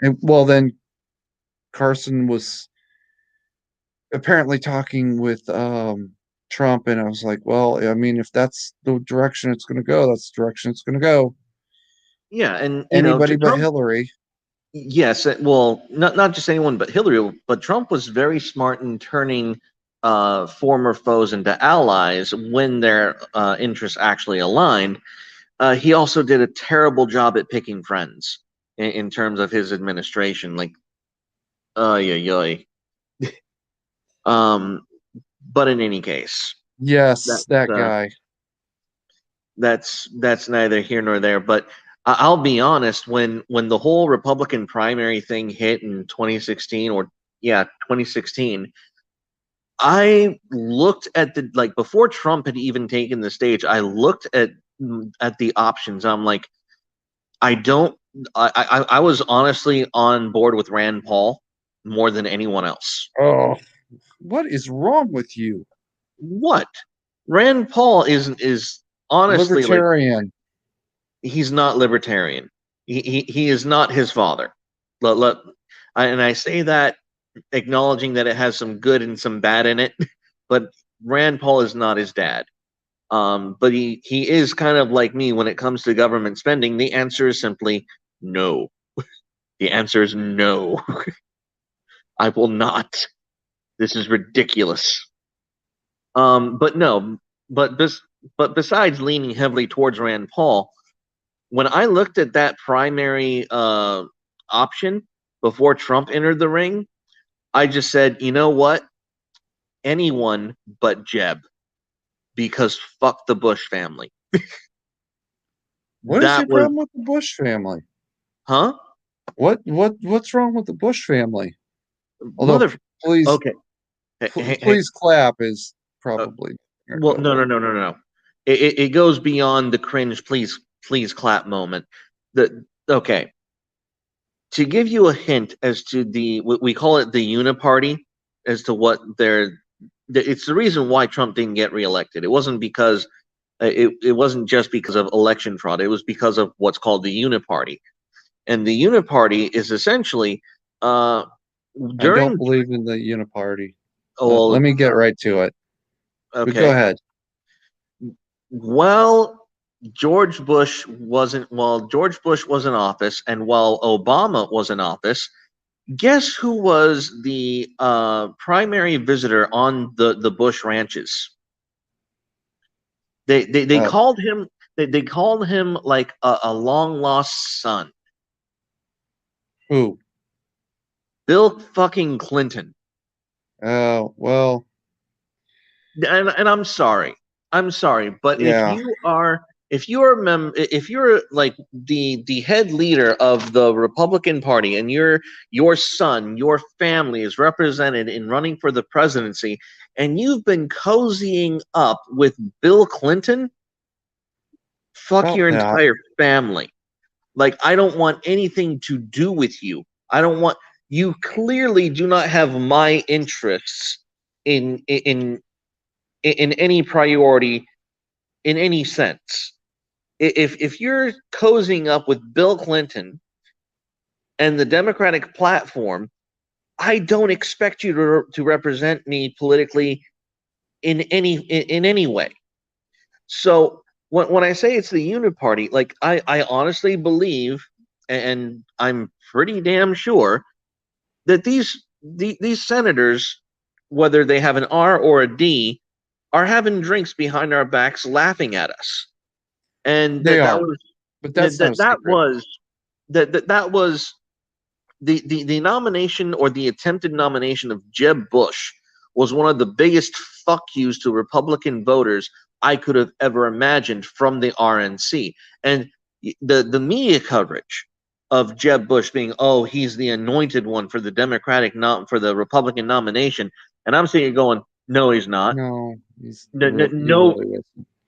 And well, then Carson was apparently talking with Trump, and I was like, "Well, I mean, if that's the direction it's going to go, that's the direction it's going to go." Yeah, and Anybody but Trump. Hillary. Yes, well, not just anyone but Hillary, but Trump was very smart in turning former foes into allies when their interests actually aligned. He also did a terrible job at picking friends in terms of his administration. Like, yeah, yeah. Um, but in any case, Yes, that's that guy. that's neither here nor there. But I'll be honest, when the whole Republican primary thing hit in 2016, or yeah, 2016, I looked at the like before Trump had even taken the stage. I looked at the options. I'm like, I don't. I was honestly on board with Rand Paul more than anyone else. Oh, what is wrong with you? What? Rand Paul is honestly like Libertarian. he's not libertarian. He is not his father. And I say that acknowledging that it has some good and some bad in it, but Rand Paul is not his dad. But he is kind of like me when it comes to government spending. The answer is simply no. The answer is no. I will not. This is ridiculous. But no, but this, but besides leaning heavily towards Rand Paul, when I looked at that primary option before Trump entered the ring, I just said, you know what? Anyone but Jeb, because fuck the Bush family. What is That your was, problem with the Bush family? huh? What's wrong with the Bush family? Although, Mother. please, Okay. Hey. please clap is Uh, probably gonna well, go no, no, with. no, no, no. It goes beyond the cringe. Please clap moment. The okay. To give you a hint as to the what we call it the uniparty, as to what it's the reason why Trump didn't get reelected. It wasn't because it wasn't just because of election fraud. It was because of what's called the uniparty, and the uniparty is essentially uh, I don't during. believe in the uniparty. Let Well, me get right to it. But go okay. ahead. Well, George Bush wasn't while George Bush was in office and while Obama was in office, guess who was the primary visitor on the Bush ranches? They Uh, called him they called him like a long lost son. who? Bill fucking Clinton. Well, And I'm sorry, but yeah. if you're like the head leader of the Republican Party and your son, your family is represented in running for the presidency, and you've been cozying up with Bill Clinton, fuck About your that. entire family. Like, I don't want anything to do with you. I don't want you clearly do not have my interests in in in any priority in any sense. If you're cozying up with Bill Clinton and the Democratic platform, I don't expect you to represent me politically in any way. So when I say it's the Uniparty, like I honestly believe, and I'm pretty damn sure that these senators, whether they have an R or a D, are having drinks behind our backs, laughing at us, and They that are, was but that's not that a that secret. was that was the nomination or the attempted nomination of Jeb Bush was one of the biggest fuck yous to Republican voters I could have ever imagined from the RNC. And the media coverage of Jeb Bush being, oh, he's the anointed one for the for the Republican nomination, and I'm sitting here going, no, he's not. No, No, no, he no, really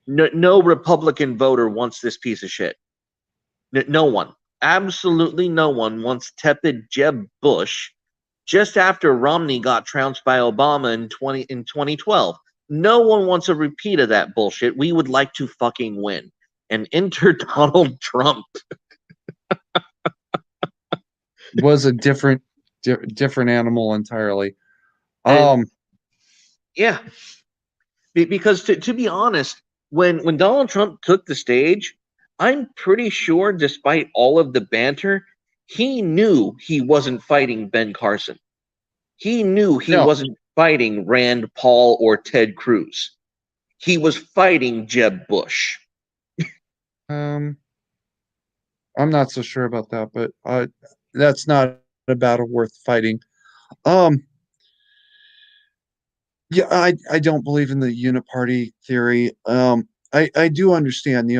isn't. no Republican voter wants this piece of shit. No one, absolutely no one wants tepid Jeb Bush just after Romney got trounced by Obama in 2012. No one wants a repeat of that bullshit. We would like to fucking win. And enter Donald Trump. Was a different animal entirely. And Um, yeah, because to be honest, when Donald Trump took the stage, I'm pretty sure, despite all of the banter, he knew he wasn't fighting Ben Carson. He knew he no, wasn't fighting Rand Paul or Ted Cruz. He was fighting Jeb Bush. um, I'm not so sure about that, but that's not a battle worth fighting. Um, yeah, I don't believe in the uniparty theory. I do understand,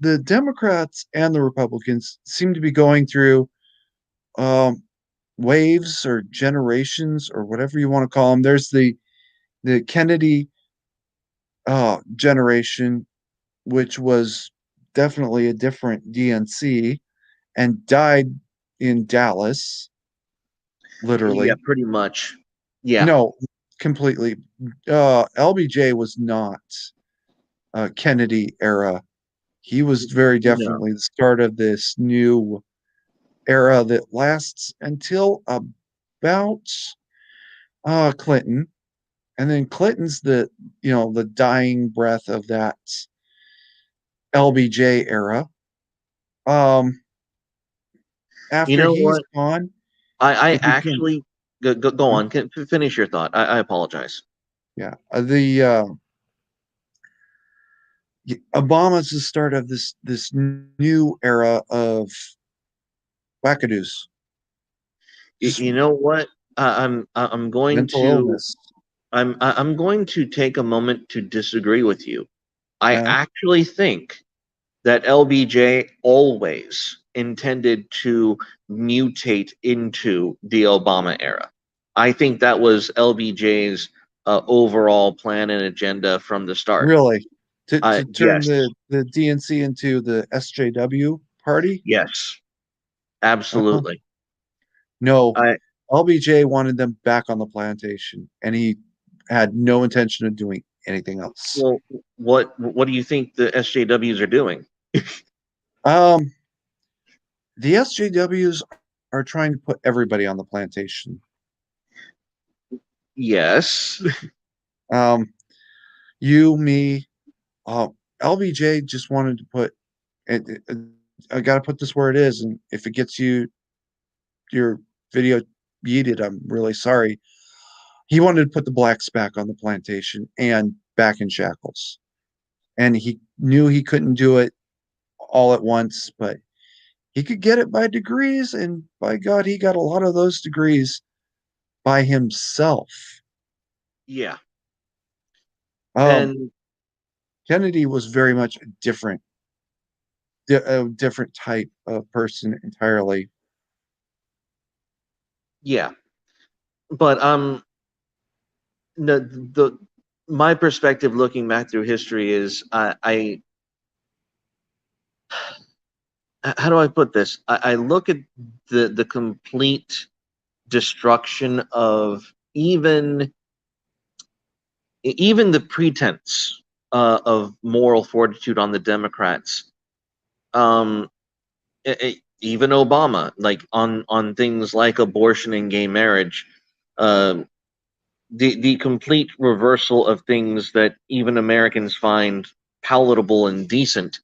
the Democrats and the Republicans seem to be going through um waves or generations or whatever you want to call them. There's the Kennedy generation, which was definitely a different DNC and died in Dallas, Yeah, literally. pretty much. Yeah, No, completely. LBJ was not Kennedy era. He was very no. definitely the start of this new era that lasts until about Clinton. And then Clinton's the dying breath of that LBJ era. Um, You after know he's what? gone, I it became actually go on. Finish your thought. I apologize. yeah. The Obama's the start of this new era of wackadoos, just You know what? I'm going mental to illness. I'm going to take a moment to disagree with you. I Yeah, actually think that LBJ always intended to mutate into the Obama era. I think that was LBJ's overall plan and agenda from the start. really. To turn Yes, the DNC into the SJW party? yes, Uh, absolutely. no, I LBJ wanted them back on the plantation, and he had no intention of doing anything else. well, what do you think the SJWs are doing? Um, the SJWs are trying to put everybody on the plantation. Yes, Um, you, me, uh, LBJ just wanted to put I got to put this where it is, and if it gets your video yeeted, I'm really sorry. He wanted to put the blacks back on the plantation and back in shackles, and he knew he couldn't do it all at once, but he could get it by degrees, and by God, he got a lot of those degrees by himself. Yeah. Um, And Kennedy was very much a different type of person entirely. yeah, but the my perspective looking back through history is I how do I put this? I look at the complete destruction of even the pretense of moral fortitude on the Democrats. Um, Even Obama, like on things like abortion and gay marriage, uh, the complete reversal of things that even Americans find palatable and decent.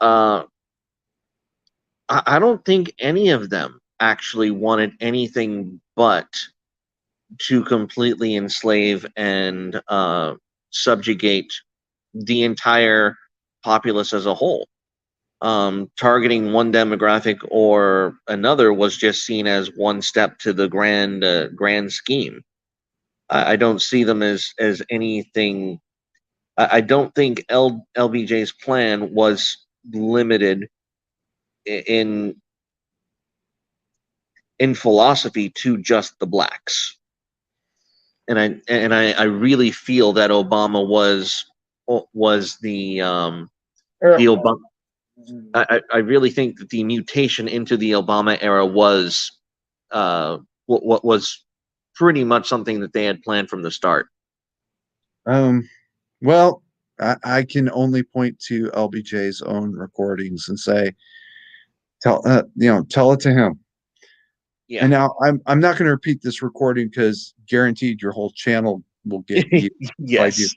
Uh, I don't think any of them actually wanted anything but to completely enslave and subjugate the entire populace as a whole. Targeting one demographic or another was just seen as one step to the grand scheme. I don't see them as anything. I don't think LBJ's plan was limited in in philosophy to just the blacks. And I really feel that Obama was the Obama. I really think that the mutation into the Obama era was what was pretty much something that they had planned from the start. Um, well, I can only point to LBJ's own recordings and say, tell it to him. Yeah. And now I'm not going to repeat this recording because guaranteed your whole channel will get you if I do. Yes.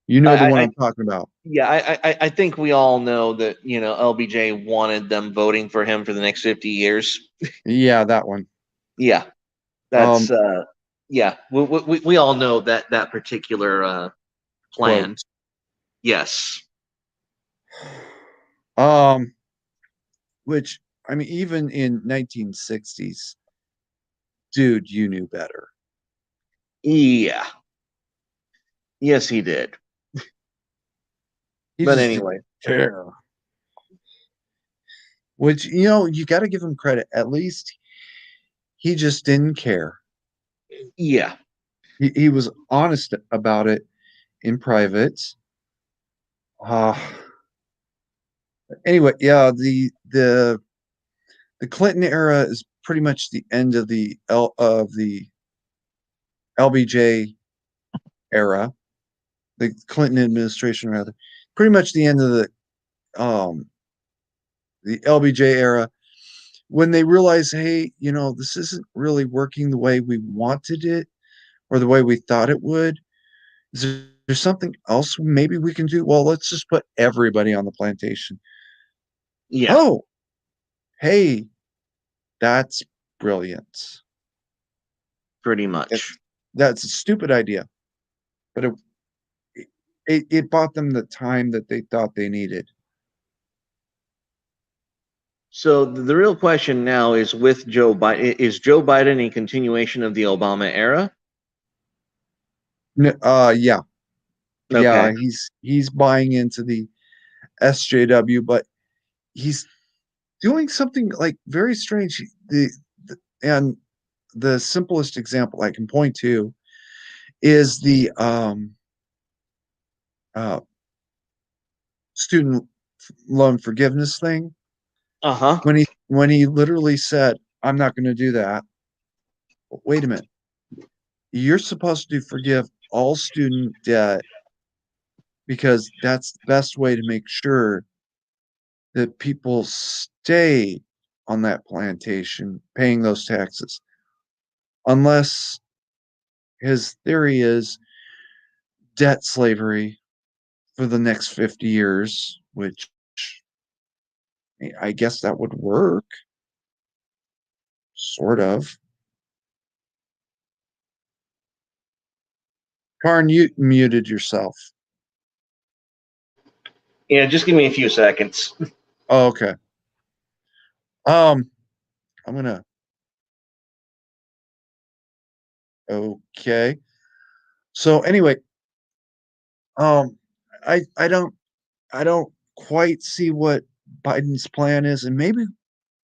You know the one I I'm talking about. Yeah, I think we all know that LBJ wanted them voting for him for the next 50 years. Yeah, that one. Yeah, Um, that's yeah. We all know that particular plan. quote. Yes. Um, which I mean, even in 1960s, dude, you knew better. Yeah. Yes, he did. He But just didn't anyway, care. Which you got to give him credit. At least he just didn't care. yeah. He was honest about it in private. Uh, anyway, yeah, the Clinton era is pretty much the end of the LBJ era, the Clinton administration rather. Pretty much the end of um the LBJ era when they realize, hey, this isn't really working the way we wanted it or the way we thought it would. Is there something else maybe we can do? Well, let's just put everybody on the plantation. Yeah. Oh, hey, that's brilliant. Pretty It, much. that's a stupid idea, but it bought them the time that they thought they needed. So the real question now is with Joe Biden. Is Joe Biden a continuation of the Obama era? Yeah, Okay. yeah, he's buying into the SJW, but he's doing something like very strange. And the simplest example I can point to is the uh, student loan forgiveness thing. Uh huh. When he literally said, "I'm not going to do that." Wait a minute, you're supposed to forgive all student debt because that's the best way to make sure that people stay on that plantation paying those taxes. Unless his theory is debt slavery for the next 50 years, which I guess that would work, sort of. Karn, you muted yourself. Yeah, just give me a few seconds. Oh, okay. Um, I'm gonna. Okay. So anyway, um, I I don't quite see what Biden's plan is, and maybe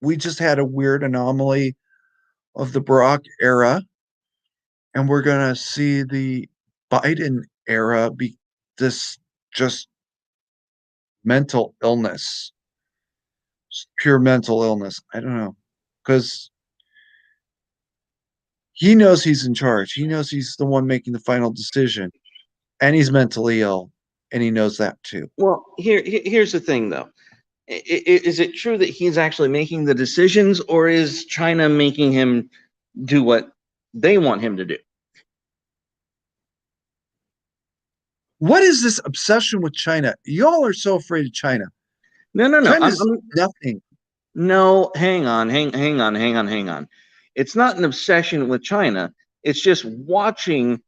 we just had a weird anomaly of the Barack era, and we're gonna see the Biden era be this just mental illness, pure mental illness. I don't know, because he knows he's in charge. He knows he's the one making the final decision, and he's mentally ill, and he knows that too. Well, here's the thing, though. Is it true that he's actually making the decisions, or is China making him do what they want him to do? What is this obsession with China? Y'all are so afraid of China. No, no, no. China's nothing. No. Hang on. It's not an obsession with China. It's just watching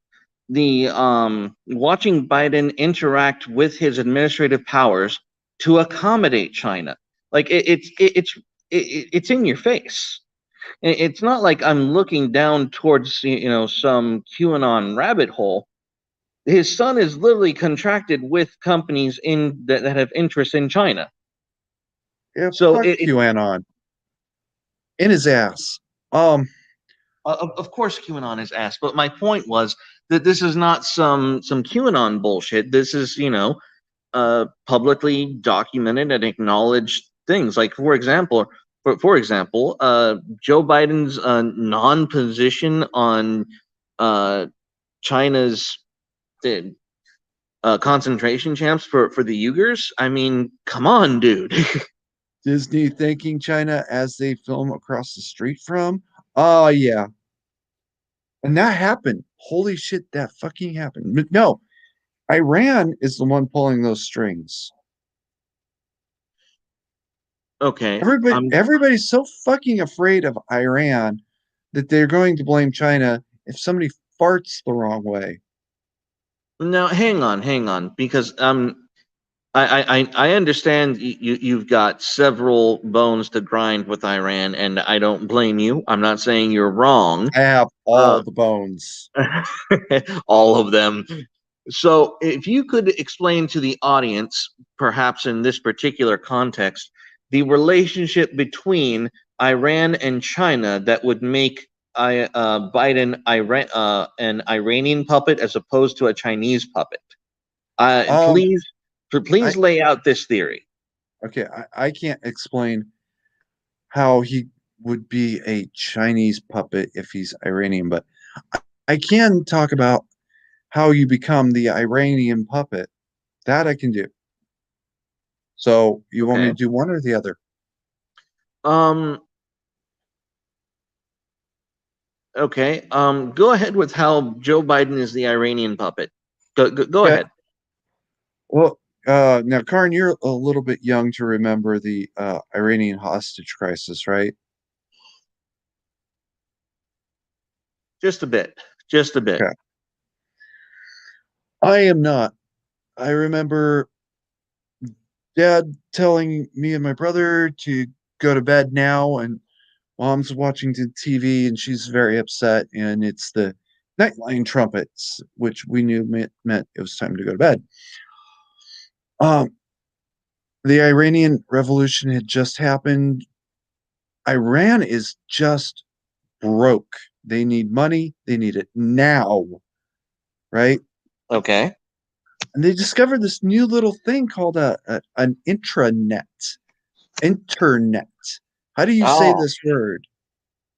Biden interact with his administrative powers to accommodate China. Like it's in your face. It's not like I'm looking down towards some QAnon rabbit hole. His son is literally contracted with companies that have interests in China. Yeah, So fuck QAnon in his ass. Um, of course QAnon is asked, but my point was that this is not some QAnon bullshit. This is publicly documented and acknowledged things. Like for example, Joe Biden's non-position on uh, China's concentration camps for the Uyghurs. I mean, come on, dude. Disney thanking China as they film across the street from. Oh yeah, and that happened. Holy shit, that fucking happened. But no, Iran is the one pulling those strings. Okay. Everybody's so fucking afraid of Iran that they're going to blame China if somebody farts the wrong way. Now hang on, because I understand you've got several bones to grind with Iran, and I don't blame you. I'm not saying you're wrong. I have all Uh, the bones. all of them. So, if you could explain to the audience, perhaps in this particular context, the relationship between Iran and China that would make Biden an Iranian puppet as opposed to a Chinese puppet. Um, Please I lay out this theory. okay, I can't explain how he would be a Chinese puppet if he's Iranian, but I can talk about how you become the Iranian puppet. That I can do. So you want me Okay. to do one or the other? Um. Okay. Go ahead with how Joe Biden is the Iranian puppet. Go Okay. ahead. Well, now, Karin, you're a little bit young to remember the Iranian hostage crisis, right? Just a bit. Just a bit. Okay. I am not. I remember dad telling me and my brother to go to bed now, and mom's watching the TV and she's very upset. And it's the nightline trumpets, which we knew meant it was time to go to bed. Um, the Iranian Revolution had just happened. Iran is just broke. They need money. They need it now, right? Okay. And they discovered this new little thing called an intranet. Internet. How do you say Oh, this word?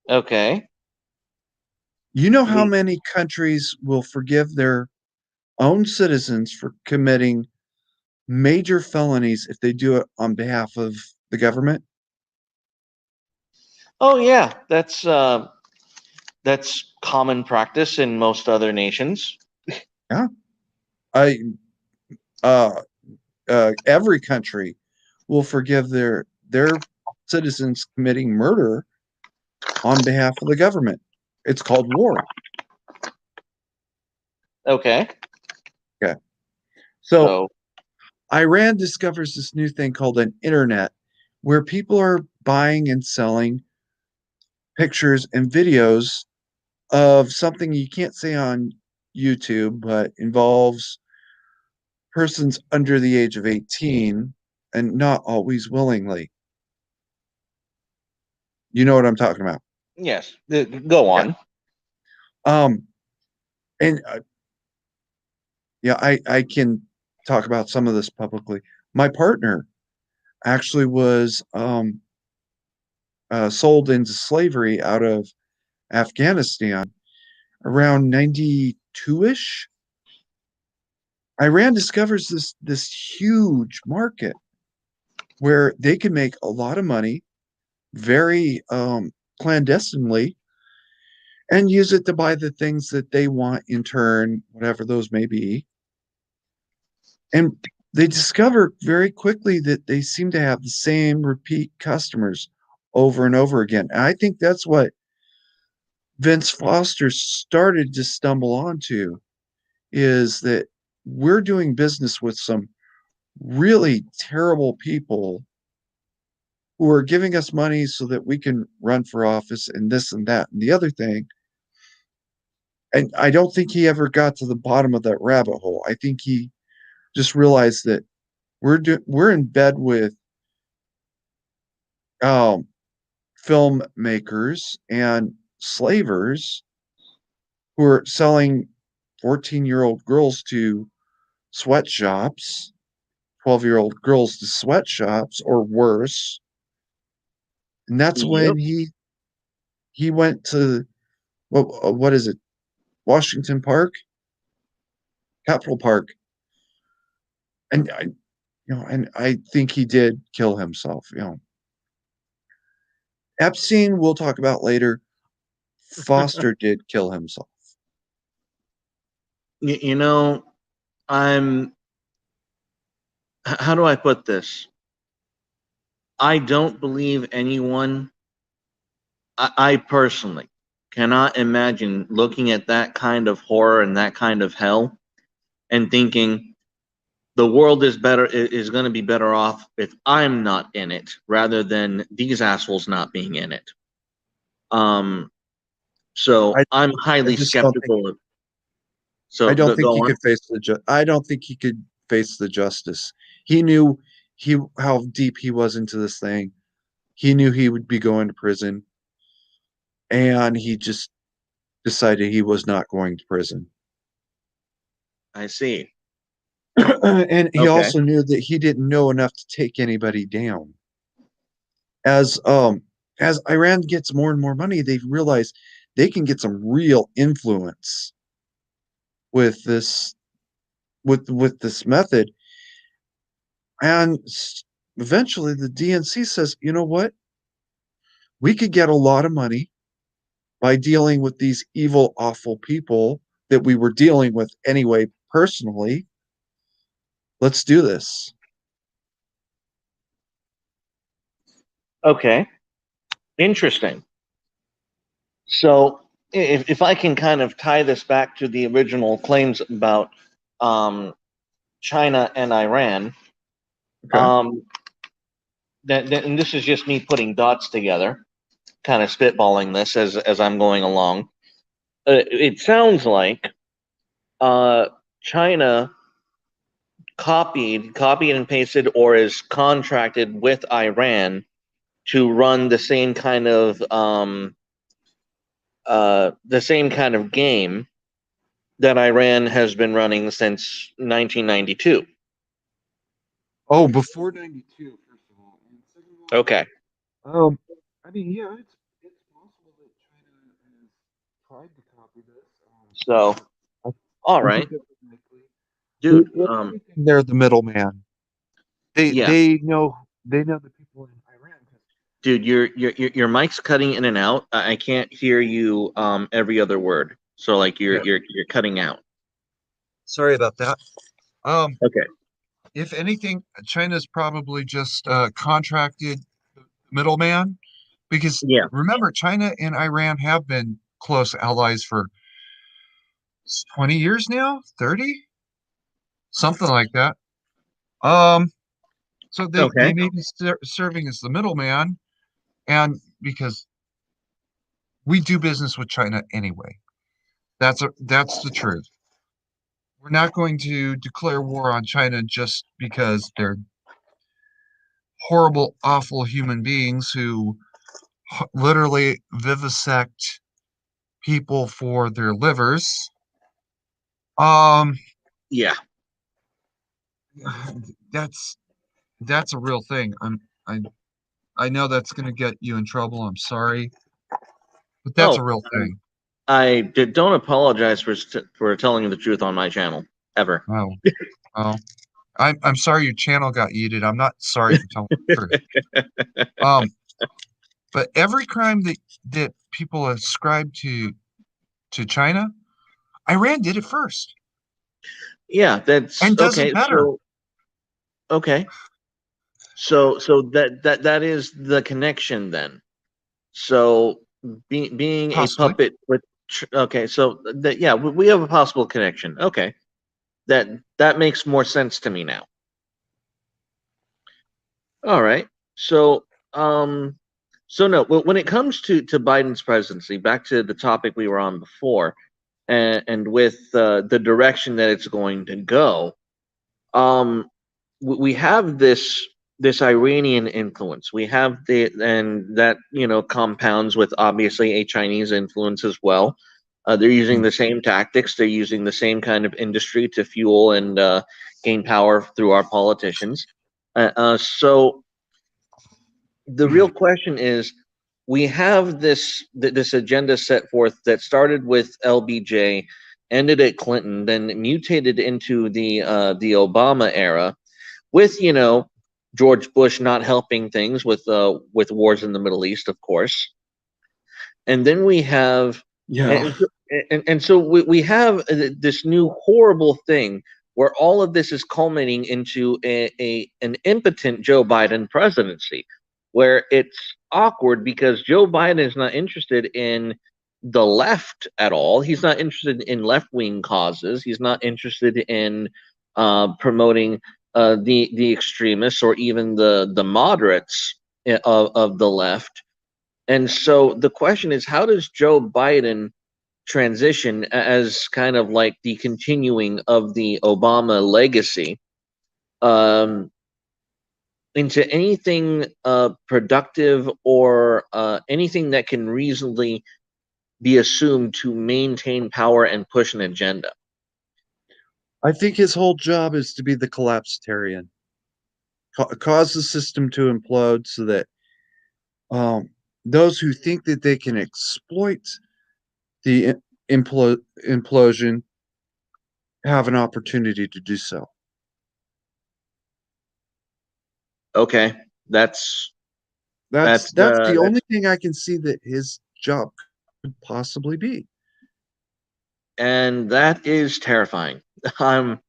okay. You know how The many countries will forgive their own citizens for committing major felonies if they do it on behalf of the government? Oh yeah, that's common practice in most other nations. Yeah. I uh every country will forgive their citizens committing murder on behalf of the government. It's called war. Okay. Okay. So So, Iran discovers this new thing called an internet where people are buying and selling pictures and videos of something you can't say on YouTube, but involves persons under the age of 18 and not always willingly. You know what I'm talking about? yes, go Yeah. on. Um, and yeah, I can talk about some of this publicly. My partner actually was sold into slavery out of Afghanistan around 92 ish. Iran discovers this huge market where they can make a lot of money very clandestinely and use it to buy the things that they want in turn, whatever those may be. And they discover very quickly that they seem to have the same repeat customers over and over again. And I think that's what Vince Foster started to stumble onto is that we're doing business with some really terrible people who are giving us money so that we can run for office and this and that and the other thing. And I don't think he ever got to the bottom of that rabbit hole. I think he just realized that we're in bed with um, filmmakers and slavers who are selling 14-year-old girls to sweatshops, 12-year-old girls to sweatshops or worse. And that's Yep. when he went to what is it? Washington Park, Capitol Park. And I think he did kill himself. Epstein, we'll talk about later. Foster did kill himself. You know, I'm. How do I put this? I don't believe anyone. I personally cannot imagine looking at that kind of horror and that kind of hell and thinking the world is going to be better off if I'm not in it rather than these assholes not being in it. Um, I so I'm I highly just don't think skeptical of. I So don't think go he on. could face I don't think he could face the justice. He knew he how deep he was into this thing. He knew he would be going to prison, and he just decided he was not going to prison. I see. And he Okay. also knew that he didn't know enough to take anybody down. As as Iran gets more and more money, they realize they can get some real influence with this method. And eventually the DNC says, you know what? We could get a lot of money by dealing with these evil, awful people that we were dealing with anyway, personally. Let's do this. Okay. Interesting. So if I can kind of tie this back to the original claims about um, China and Iran, Okay. um, and this is just me putting dots together, kind of spitballing this as I'm going along. It sounds like uh, China copied and pasted, or is contracted with Iran to run the same kind of game that Iran has been running since 1992. Oh, before 92, first of all. And second of Okay, all, I mean, yeah, it's possible that China has tried to copy this. so I, all I think right, that's likely. dude. With everything, they're the middleman. They Yeah, they know they know the people in Iran. dude, your mic's cutting in and out. I can't hear you every other word. So like Okay, you're cutting out. sorry about that. Um, Okay. if anything, China's probably just contracted middleman because Yeah. remember, China and Iran have been close allies for 20 years now, 30, something like that. Um, so they Okay. may be serving as the middleman, and because we do business with China anyway. That's the truth. We're not going to declare war on China just because they're horrible, awful human beings who literally vivisect people for their livers. Um, Yeah. that's that's a real thing. I I know that's going to get you in trouble. I'm sorry, but that's a Oh, real thing. don't apologize for telling you the truth on my channel ever. Oh, oh. I'm sorry your channel got yeeted. I'm not sorry for telling the truth. Um, but every crime that people ascribe to China, Iran did it first Yeah, that's and does it okay. better, So okay. So that is the connection then. So being a possibly. puppet with okay, so that yeah, we have a possible connection. Okay. That that makes more sense to me now. All right. So so no, when it comes to Biden's presidency, back to the topic we were on before, and with the direction that it's going to go, um, we have this Iranian influence. We have the and that compounds with obviously a Chinese influence as well. They're using Mm. the same tactics. They're using the same kind of industry to fuel and gain power through our politicians. So the real question is, we have this agenda set forth that started with LBJ, ended at Clinton, then mutated into the Obama era with George Bush not helping things with wars in the Middle East, of course, and then we have Yeah. and so we have this new horrible thing where all of this is culminating into an impotent Joe Biden presidency, where it's awkward because Joe Biden is not interested in the left at all. He's not interested in left wing causes. He's not interested in promoting the extremists or even the moderates of the left. And so the question is, how does Joe Biden transition as kind of like the continuing of the Obama legacy um, into anything productive or anything that can reasonably be assumed to maintain power and push an agenda? I think his whole job is to be the collapsitarian, cause the system to implode so that um, those who think that they can exploit the implosion have an opportunity to do so. Okay, that's That's the only thing I can see that his job could possibly be. and that is terrifying. I'm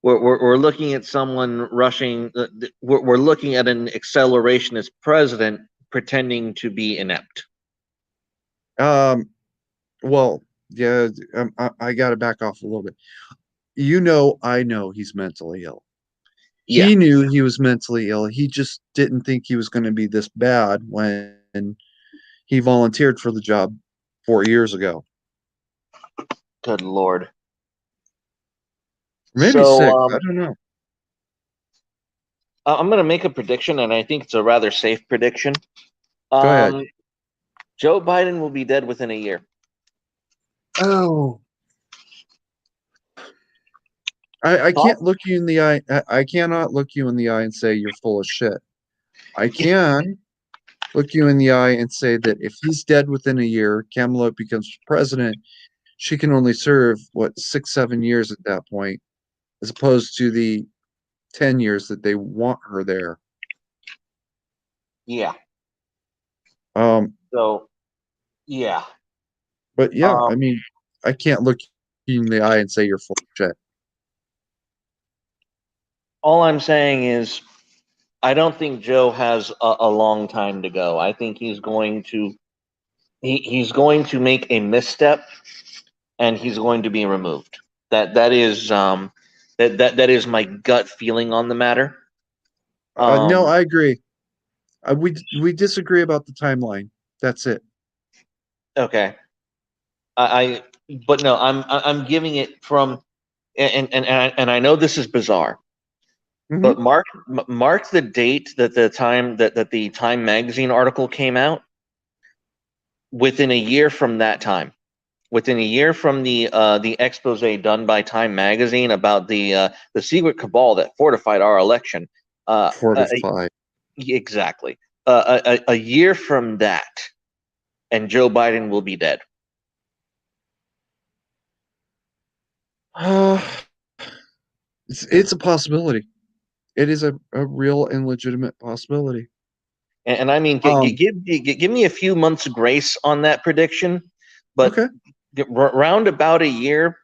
we're looking at someone rushing. We're looking at an accelerationist president pretending to be inept. Um, well, yeah, I got to back off a little bit. I know he's mentally ill. Yeah. He knew he was mentally ill. He just didn't think he was going to be this bad when he volunteered for the job 4 years ago. Good lord. Maybe So six. I don't know. I'm going to make a prediction, and I think it's a rather safe prediction. Go ahead. Um, Joe Biden will be dead within a year. Oh, I can't look you in the eye. I cannot look you in the eye and say you're full of shit. I can look you in the eye and say that if he's dead within a year, Kamala becomes president. She can only serve what 6, 7 years at that point, as opposed to the 10 years that they want her there. Yeah. Um, So yeah. but yeah, I Um, mean, I can't look you in the eye and say you're full of shit. All I'm saying is I don't think Joe has a long time to go. I think he's going to make a misstep and he's going to be removed. That is that is my gut feeling on the matter. No, Um, I agree. We disagree about the timeline. That's it. okay, I but no, I'm giving it from and I know this is bizarre, Hmm. but mark the date that the Time magazine article came out within a year from that time. Within a year from the expose done by Time magazine about the secret cabal that fortified our election. Uh, uh, 45. exactly. A year from that, and Joe Biden will be dead. Uh, it's a possibility. It is a real and legitimate possibility. And I mean, Um, give me a few months grace on that prediction, but okay. round about a year,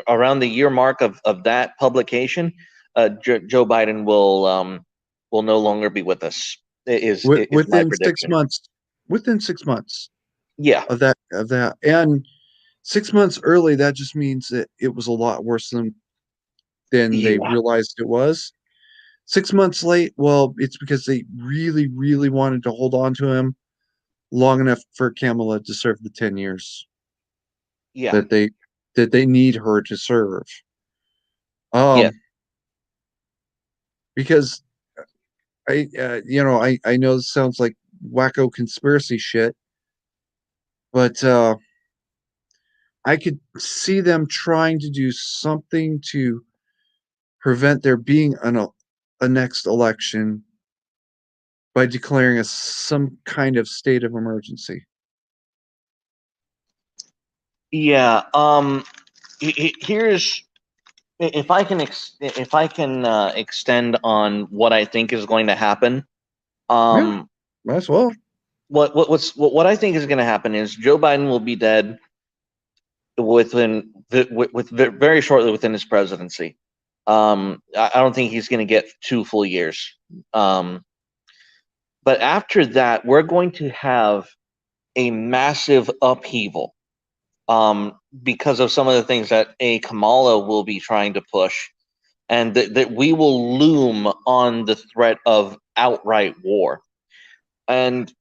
around the year mark of that publication, Joe Biden will no longer be with us. Is my Within six prediction? months, within 6 months Yeah, of that, and 6 months early, that just means that it was a lot worse than they yeah, realized it was. 6 months late, well, it's because they really, really wanted to hold on to him long enough for Kamala to serve the 10 years yeah, that they need her to serve. yeah, Um, because I know this sounds like wacko conspiracy shit, but I could see them trying to do something to prevent there being a next election by declaring some kind of state of emergency. yeah. Here's if I can extend on what I think is going to happen. Yeah, Um, might as well. what I think is going to happen is Joe Biden will be dead very shortly within his presidency. I don't think he's going to get 2 full years. Um, but after that, we're going to have a massive upheaval because of some of the things that a Kamala will be trying to push, and that we will loom on the threat of outright war. And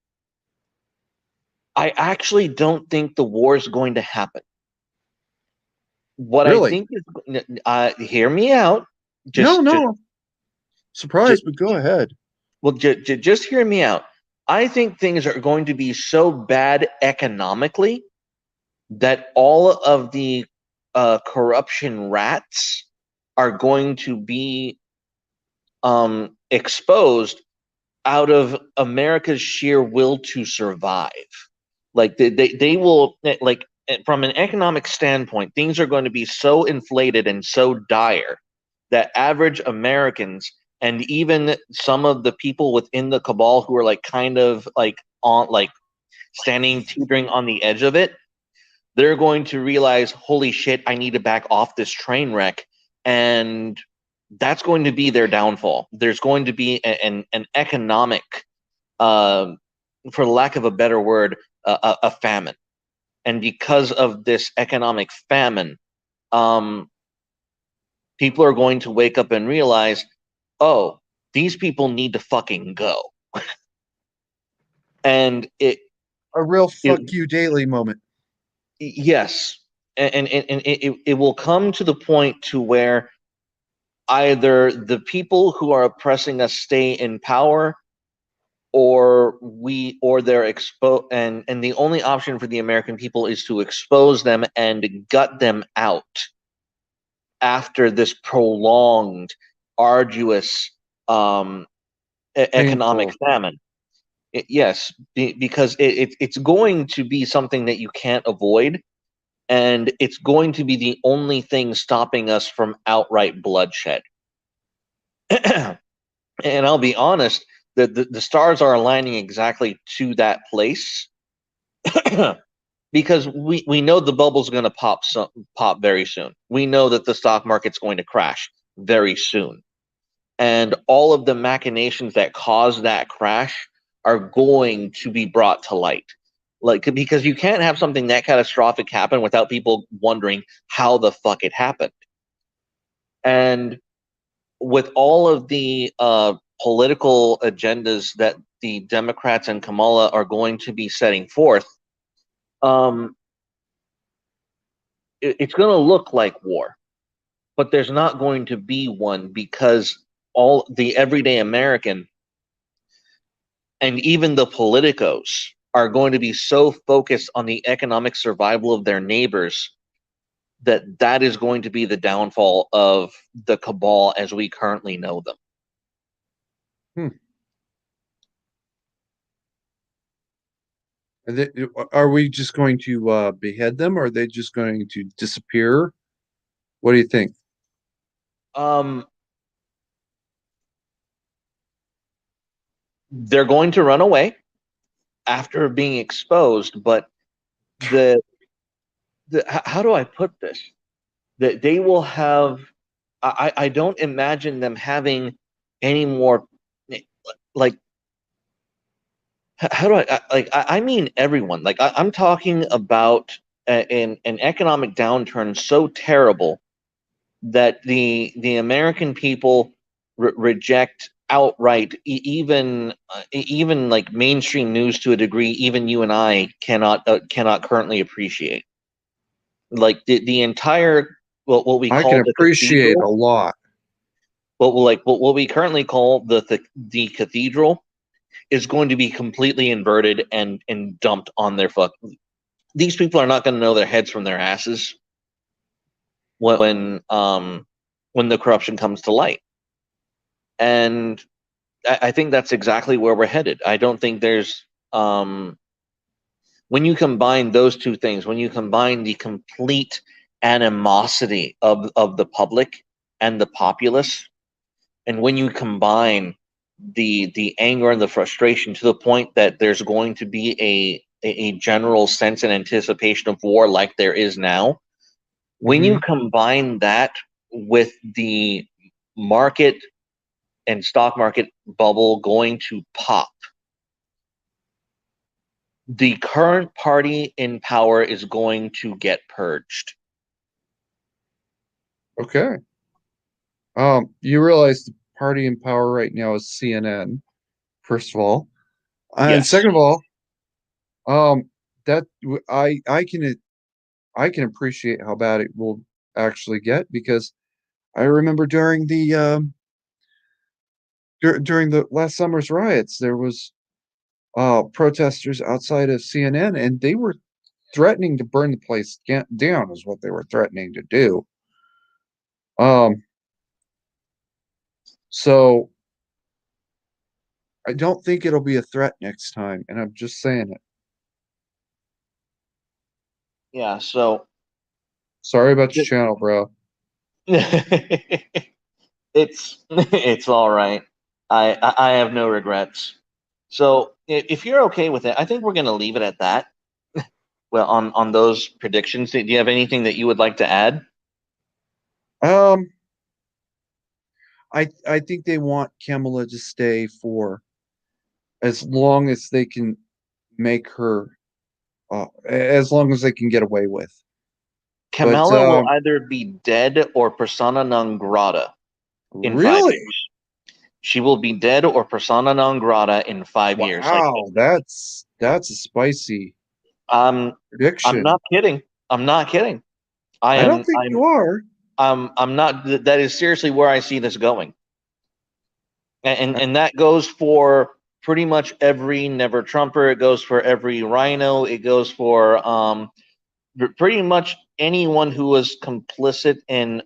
I actually don't think the war is going to happen. What I Really? think is, hear me out. No, Just, no. just Surprise, but go ahead. well, just hear me out. I think things are going to be so bad economically that all of the corruption rats are going to be exposed out of America's sheer will to survive. Like they will like from an economic standpoint, things are going to be so inflated and so dire that average Americans and even some of the people within the cabal who are like kind of like on like standing teetering on the edge of it, they're going to realize, holy shit, I need to back off this train wreck, and that's going to be their downfall. There's going to be an economic, uh, for lack of a better word, a famine, and because of this economic famine, um, people are going to wake up and realize, oh, these people need to fucking go, and A real it fuck you daily moment. yes, and it will come to the point to where either the people who are oppressing us stay in power or they're exposed, and the only option for the American people is to expose them and gut them out after this prolonged arduous um, economic Painful. famine. Yes, because it's going to be something that you can't avoid, and it's going to be the only thing stopping us from outright bloodshed. And I'll be honest, the stars are aligning exactly to that place because we know the bubble's going to pop very soon. We know that the stock market's going to crash very soon. and all of the machinations that caused that crash are going to be brought to light. Like, because you can't have something that catastrophic happen without people wondering how the fuck it happened. And with all of the political agendas that the Democrats and Kamala are going to be setting forth, um, it's going to look like war, but there's not going to be one because all the everyday American and even the politicos are going to be so focused on the economic survival of their neighbors that that is going to be the downfall of the cabal as we currently know them. Hmm. Are we just going to behead them, or are they just going to disappear? What do you think? Um, they're going to run away after being exposed, but the, how do I put this? That they will have. I don't imagine them having any more, like, how do I mean everyone. Like, I'm talking about an economic downturn so terrible that the American people reject outright, even like mainstream news to a degree even you and I cannot currently appreciate. Like the entire, what we I can call the appreciate a cathedral, lot. what we currently call the cathedral is going to be completely inverted and dumped on their fuck. These people are not going to know their heads from their asses when the corruption comes to light. And I think that's exactly where we're headed. I don't think there's when you combine those two things, when you combine the complete animosity of the public and the populace, and when you combine the anger and the frustration to the point that there's going to be a general sense and anticipation of war like there is now, when you Hmm. combine that with the market and stock market bubble going to pop, the current party in power is going to get purged. Okay. You realize the party in power right now is CNN, first of all, and Yes. second of all, that I can appreciate how bad it will actually get because I remember during the last summer's riots, there was protesters outside of CNN, and they were threatening to burn the place down, is what they were threatening to do. Um, so I don't think it'll be a threat next time, and I'm just saying it. Yeah. So Sorry about your channel, bro. it's all right. I have no regrets. So if you're okay with it, I think we're going to leave it at that. Well, on those predictions, do you have anything that you would like to add? Um, I think they want Kamala to stay for as long as they can make her, as long as they can get away with. But Kamala will either be dead or persona non grata in 5 years. really, She will be dead or persona non grata in 5 years. Like, wow, that's a spicy um, I'm prediction. not kidding. I'm not kidding. I I don't am. think you are. I'm not. That is seriously where I see this going, and that goes for pretty much every never Trumper. It goes for every Rhino. It goes for pretty much anyone who was complicit in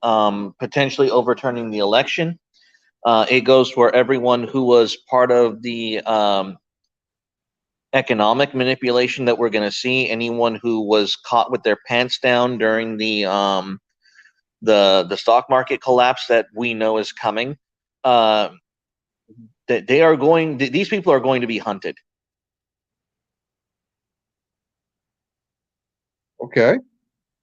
potentially overturning the election. It goes for everyone who was part of the economic manipulation that we're going to see. Anyone who was caught with their pants down during the stock market collapse that we know is coming. Uh, that they are going. These people are going to be hunted. Okay,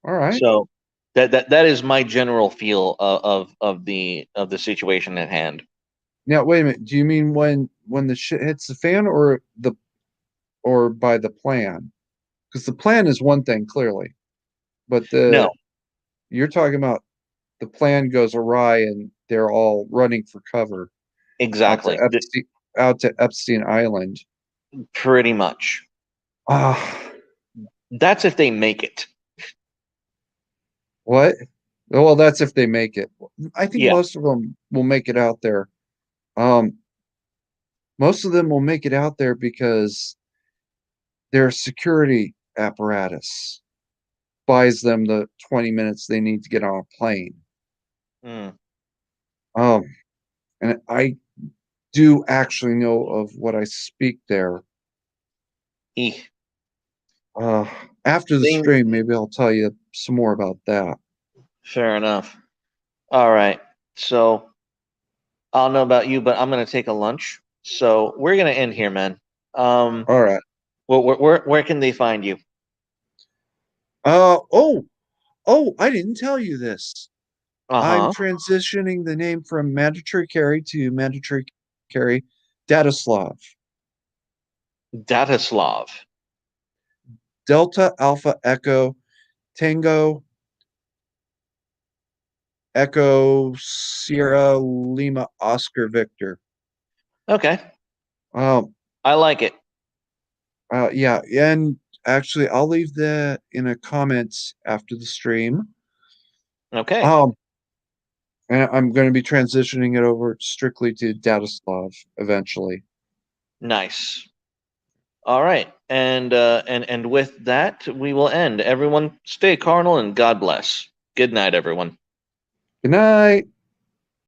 all right. So that is my general feel of the situation at hand. Now, wait a minute. Do you mean when the shit hits the fan, or by the plan? Because the plan is one thing clearly, but No, the you're talking about the plan goes awry and they're all running for cover out to exactly. Epstein Island. Pretty much. Ah, That's if they make it. what? Well, that's if they make it. I think Yeah. most of them will make it out there. Um, most of them will make it out there because their security apparatus buys them the 20 minutes they need to get on a plane. Mm. Um, and I do actually know of what I speak there. Eeh. Uh, After the They, stream, maybe I'll tell you some more about that. fair enough. All right. So I don't know about you, but I'm gonna take a lunch. So we're gonna end here, man. Um, All right. where can they find you? Oh, I didn't tell you this. I'm Uh-huh. transitioning the name from Mandatory Carry to Mandatory Carry Dataslav. Dataslav. Delta Alpha Echo Tango Echo Sierra Lima Oscar Victor. Okay. Um, I like it. yeah, and actually, I'll leave that in a comments after the stream. Okay. Um, and I'm going to be transitioning it over strictly to Dataslav eventually. Nice. All right. And with that, we will end. Everyone stay carnal and God bless. Good night, everyone. Good night.